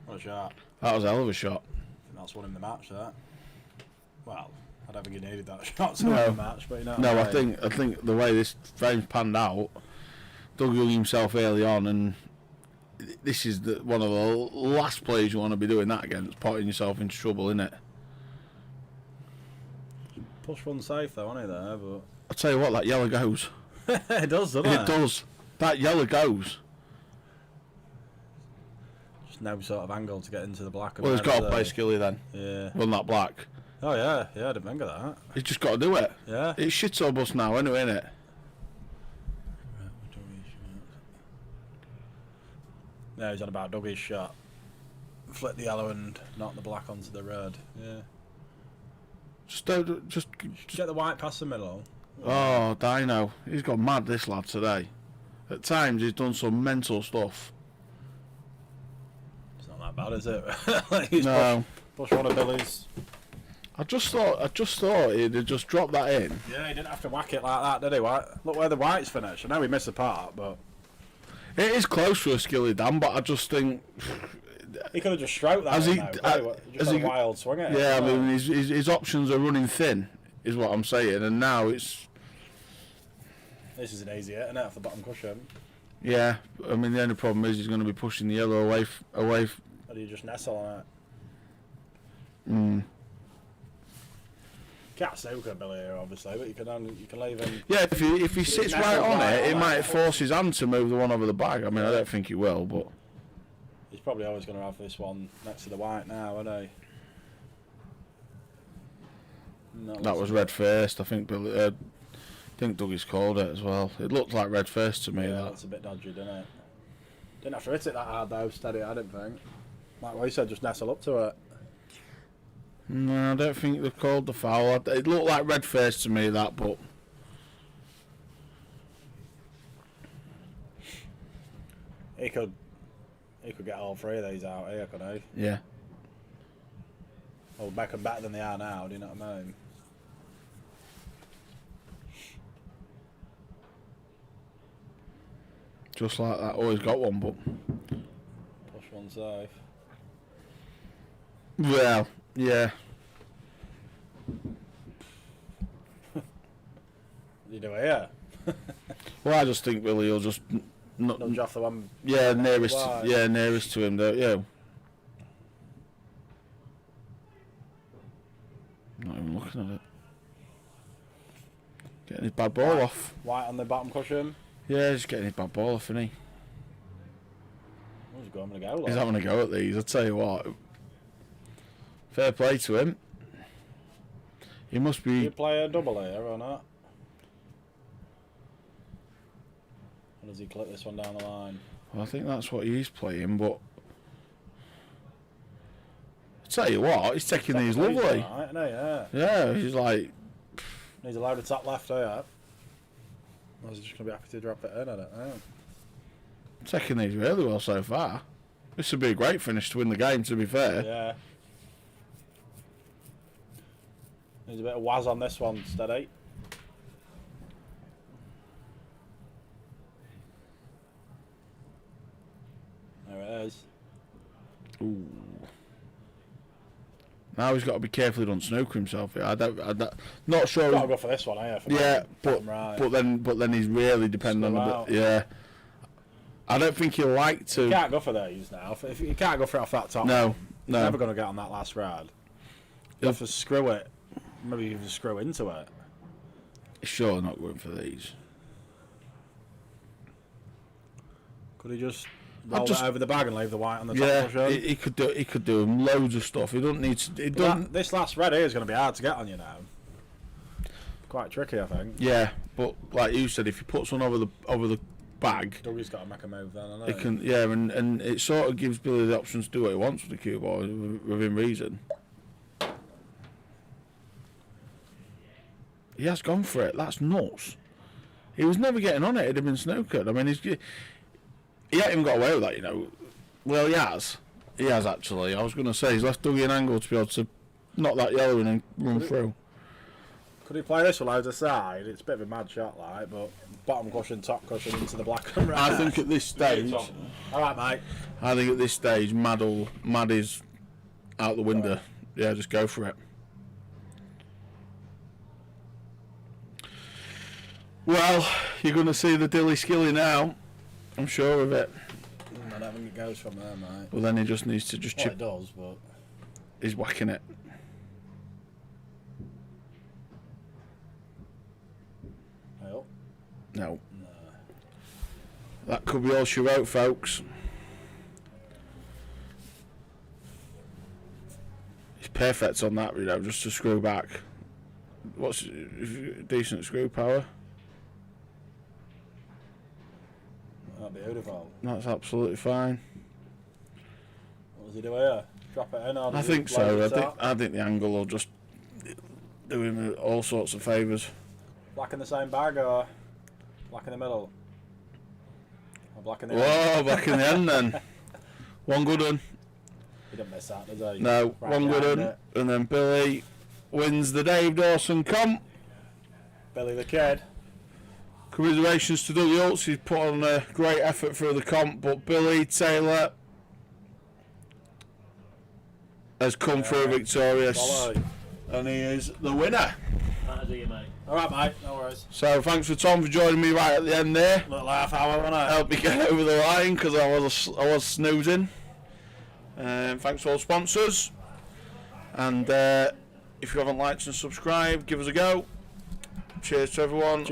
[SPEAKER 2] What a shot.
[SPEAKER 1] That was a hell of a shot.
[SPEAKER 2] I think that's won him the match, that. Well, I don't think he needed that shot to win the match, but you know.
[SPEAKER 1] No, I think the way this frame's panned out, Dougie himself early on, and this is one of the last players you want to be doing that against, putting yourself into trouble, innit?
[SPEAKER 2] Push one safe though, wasn't he there? But
[SPEAKER 1] I'll tell you what, that yellow goes.
[SPEAKER 2] it does, doesn't it?
[SPEAKER 1] It does. That yellow goes.
[SPEAKER 2] Just no sort of angle to get into the black.
[SPEAKER 1] Well, he's got to play skilly then.
[SPEAKER 2] Yeah.
[SPEAKER 1] Run that black.
[SPEAKER 2] Oh yeah, I didn't think of that.
[SPEAKER 1] He's just got to do it.
[SPEAKER 2] Yeah.
[SPEAKER 1] It's shit so bust now, anyway, innit?
[SPEAKER 2] Yeah, he's on about Dougie's shot. Flick the yellow and knock the black onto the red. Yeah.
[SPEAKER 1] Just
[SPEAKER 2] Get the white past the middle.
[SPEAKER 1] Oh, Dino. He's gone mad, this lad, today. At times, he's done some mental stuff.
[SPEAKER 2] It's not that bad, is it? He's
[SPEAKER 1] No.
[SPEAKER 2] push one of Billy's.
[SPEAKER 1] I just thought he'd have just dropped that in.
[SPEAKER 2] Yeah, he didn't have to whack it like that, did he? Look where the white's finished. I know he missed a part, but
[SPEAKER 1] It is close for a skilly Dan, but I just think...
[SPEAKER 2] he could have just stroked that.
[SPEAKER 1] Has
[SPEAKER 2] in
[SPEAKER 1] he-
[SPEAKER 2] though,
[SPEAKER 1] uh,
[SPEAKER 2] couldn't he?
[SPEAKER 1] has
[SPEAKER 2] Just
[SPEAKER 1] he-
[SPEAKER 2] a wild swing at it.
[SPEAKER 1] Yeah, I mean, his options are running thin, is what I'm saying, and now it's...
[SPEAKER 2] This is an easy hit, isn't it, off the bottom cushion?
[SPEAKER 1] Yeah, I mean, the only problem is he's going to be pushing the yellow away.
[SPEAKER 2] Or do you just nestle on it? Can't snooker Billy here, obviously, but you can leave him.
[SPEAKER 1] Yeah, if he sits right
[SPEAKER 2] nestled
[SPEAKER 1] on
[SPEAKER 2] right
[SPEAKER 1] it,
[SPEAKER 2] on
[SPEAKER 1] it
[SPEAKER 2] that.
[SPEAKER 1] might force his hand to move the one over the bag. I mean, I don't think he will, but...
[SPEAKER 2] He's probably always going to have this one next to the white now, isn't he? No,
[SPEAKER 1] That was red first. I think Dougie's called it as well. It looked like red first to me.
[SPEAKER 2] Yeah,
[SPEAKER 1] that.
[SPEAKER 2] that's a bit dodgy, didn't it? Didn't have to hit it that hard though, steady, I didn't think. Like what you said, just nestle up to it.
[SPEAKER 1] No, I don't think they've called the foul. It looked like red first to me, that, but...
[SPEAKER 2] He could get all three of these out here, could he?
[SPEAKER 1] Yeah.
[SPEAKER 2] Or make them better than they are now, do you know what I mean?
[SPEAKER 1] Just like that. Always got one, but...
[SPEAKER 2] Push one safe.
[SPEAKER 1] Well, yeah.
[SPEAKER 2] You do it here?
[SPEAKER 1] Well, I just think Billy will just...
[SPEAKER 2] Nudge off the one.
[SPEAKER 1] Yeah, nearest
[SPEAKER 2] wide.
[SPEAKER 1] nearest to him, though, yeah. Not even looking at it. Getting his bad ball off.
[SPEAKER 2] White on the bottom cushion.
[SPEAKER 1] Yeah, he's getting his bad ball off, isn't he?
[SPEAKER 2] Oh, he's going to go. Like.
[SPEAKER 1] He's having a go at these, I'll tell you what. Fair play to him. He must
[SPEAKER 2] Do you
[SPEAKER 1] be...
[SPEAKER 2] play a double here or not? Or does he clip this one down the line?
[SPEAKER 1] Well, I think that's what he's playing, but... I'll tell you what, he's taking these lovely.
[SPEAKER 2] Right, isn't he? Yeah.
[SPEAKER 1] Yeah, he's like...
[SPEAKER 2] He's allowed a top left here. Or is he just going to be happy to drop it in? I don't know.
[SPEAKER 1] Taking these really well so far. This would be a great finish to win the game, to be fair.
[SPEAKER 2] Yeah. There's a bit of waz on this one, steady. There it is.
[SPEAKER 1] Ooh. Now he's got to be careful he don't snooker himself. I don't not sure.
[SPEAKER 2] Got to go for this one, eh?
[SPEAKER 1] Yeah,
[SPEAKER 2] bottom right.
[SPEAKER 1] but then he's really dependent
[SPEAKER 2] Slow
[SPEAKER 1] on
[SPEAKER 2] out.
[SPEAKER 1] the bit. Yeah. I don't think he'll like to.
[SPEAKER 2] You can't go for these now. If you can't go for it off that top.
[SPEAKER 1] No,
[SPEAKER 2] He's
[SPEAKER 1] no.
[SPEAKER 2] never going to get on that last rod. You have to screw it. Maybe you can screw into it.
[SPEAKER 1] He's sure not going for these.
[SPEAKER 2] Could he just Roll
[SPEAKER 1] just-
[SPEAKER 2] it over the bag and leave the white on the top.
[SPEAKER 1] Yeah,
[SPEAKER 2] Cushion.
[SPEAKER 1] he could do. He could do loads of stuff. He doesn't need to. He doesn't.
[SPEAKER 2] This last red here is going to be hard to get on you now. Quite tricky, I think.
[SPEAKER 1] Yeah, but like you said, if he puts one over the bag,
[SPEAKER 2] Dougie's got to make a move then. I know.
[SPEAKER 1] he can. Yeah, and it sort of gives Billy the option to do what he wants with the cue ball within reason. He has gone for it. That's nuts. He was never getting on it. It'd have been snookered. I mean, he ain't even got away with that, you know. Well, he has. He has, actually. I was going to say, he's left Dougie an angle to be able to knock that yellow in and run through.
[SPEAKER 2] Could he play this one either side? It's a bit of a mad shot, like, but bottom cushion, top cushion into the black and red.
[SPEAKER 1] I think at this stage,
[SPEAKER 2] All right, mate.
[SPEAKER 1] I think at this stage, Mad is out the window.
[SPEAKER 2] Right.
[SPEAKER 1] Yeah, just go for it. Well, you're going to see the dilly skilly now. I'm sure of it.
[SPEAKER 2] I don't think it goes from there, mate.
[SPEAKER 1] Well, then he just needs to just
[SPEAKER 2] Well,
[SPEAKER 1] chip.
[SPEAKER 2] it does, but...
[SPEAKER 1] He's whacking it.
[SPEAKER 2] Well,
[SPEAKER 1] No. That could be all she wrote, folks. He's perfect on that, you know, just to screw back. What's decent screw power?
[SPEAKER 2] that'd be beautiful.
[SPEAKER 1] That's absolutely fine.
[SPEAKER 2] What does he do here? Drop it in, or
[SPEAKER 1] I
[SPEAKER 2] does he
[SPEAKER 1] think
[SPEAKER 2] load
[SPEAKER 1] so.
[SPEAKER 2] it up?
[SPEAKER 1] I think the angle will just do him all sorts of favours.
[SPEAKER 2] Black in the same bag, or black in the middle? Or black in the end?
[SPEAKER 1] Whoa, back in the end then. One good one.
[SPEAKER 2] He didn't miss that, does he?
[SPEAKER 1] No,
[SPEAKER 2] Right
[SPEAKER 1] one good
[SPEAKER 2] behind
[SPEAKER 1] one.
[SPEAKER 2] it.
[SPEAKER 1] And then Billy wins the Dave Dawson comp.
[SPEAKER 2] Billy the Kid.
[SPEAKER 1] Commiserations to Dougie Hulse. He's put on a great effort for the comp, but Billy Taylor has come through victorious,
[SPEAKER 2] Follow.
[SPEAKER 1] and he is the winner.
[SPEAKER 3] That is you, mate.
[SPEAKER 2] Alright, mate, no worries.
[SPEAKER 1] So thanks for Tom for joining me right at the end there.
[SPEAKER 2] Little half hour, wasn't it?
[SPEAKER 1] Help me get over the line because I was snoozing. Thanks to all sponsors, and if you haven't liked and subscribed, give us a go. Cheers to everyone.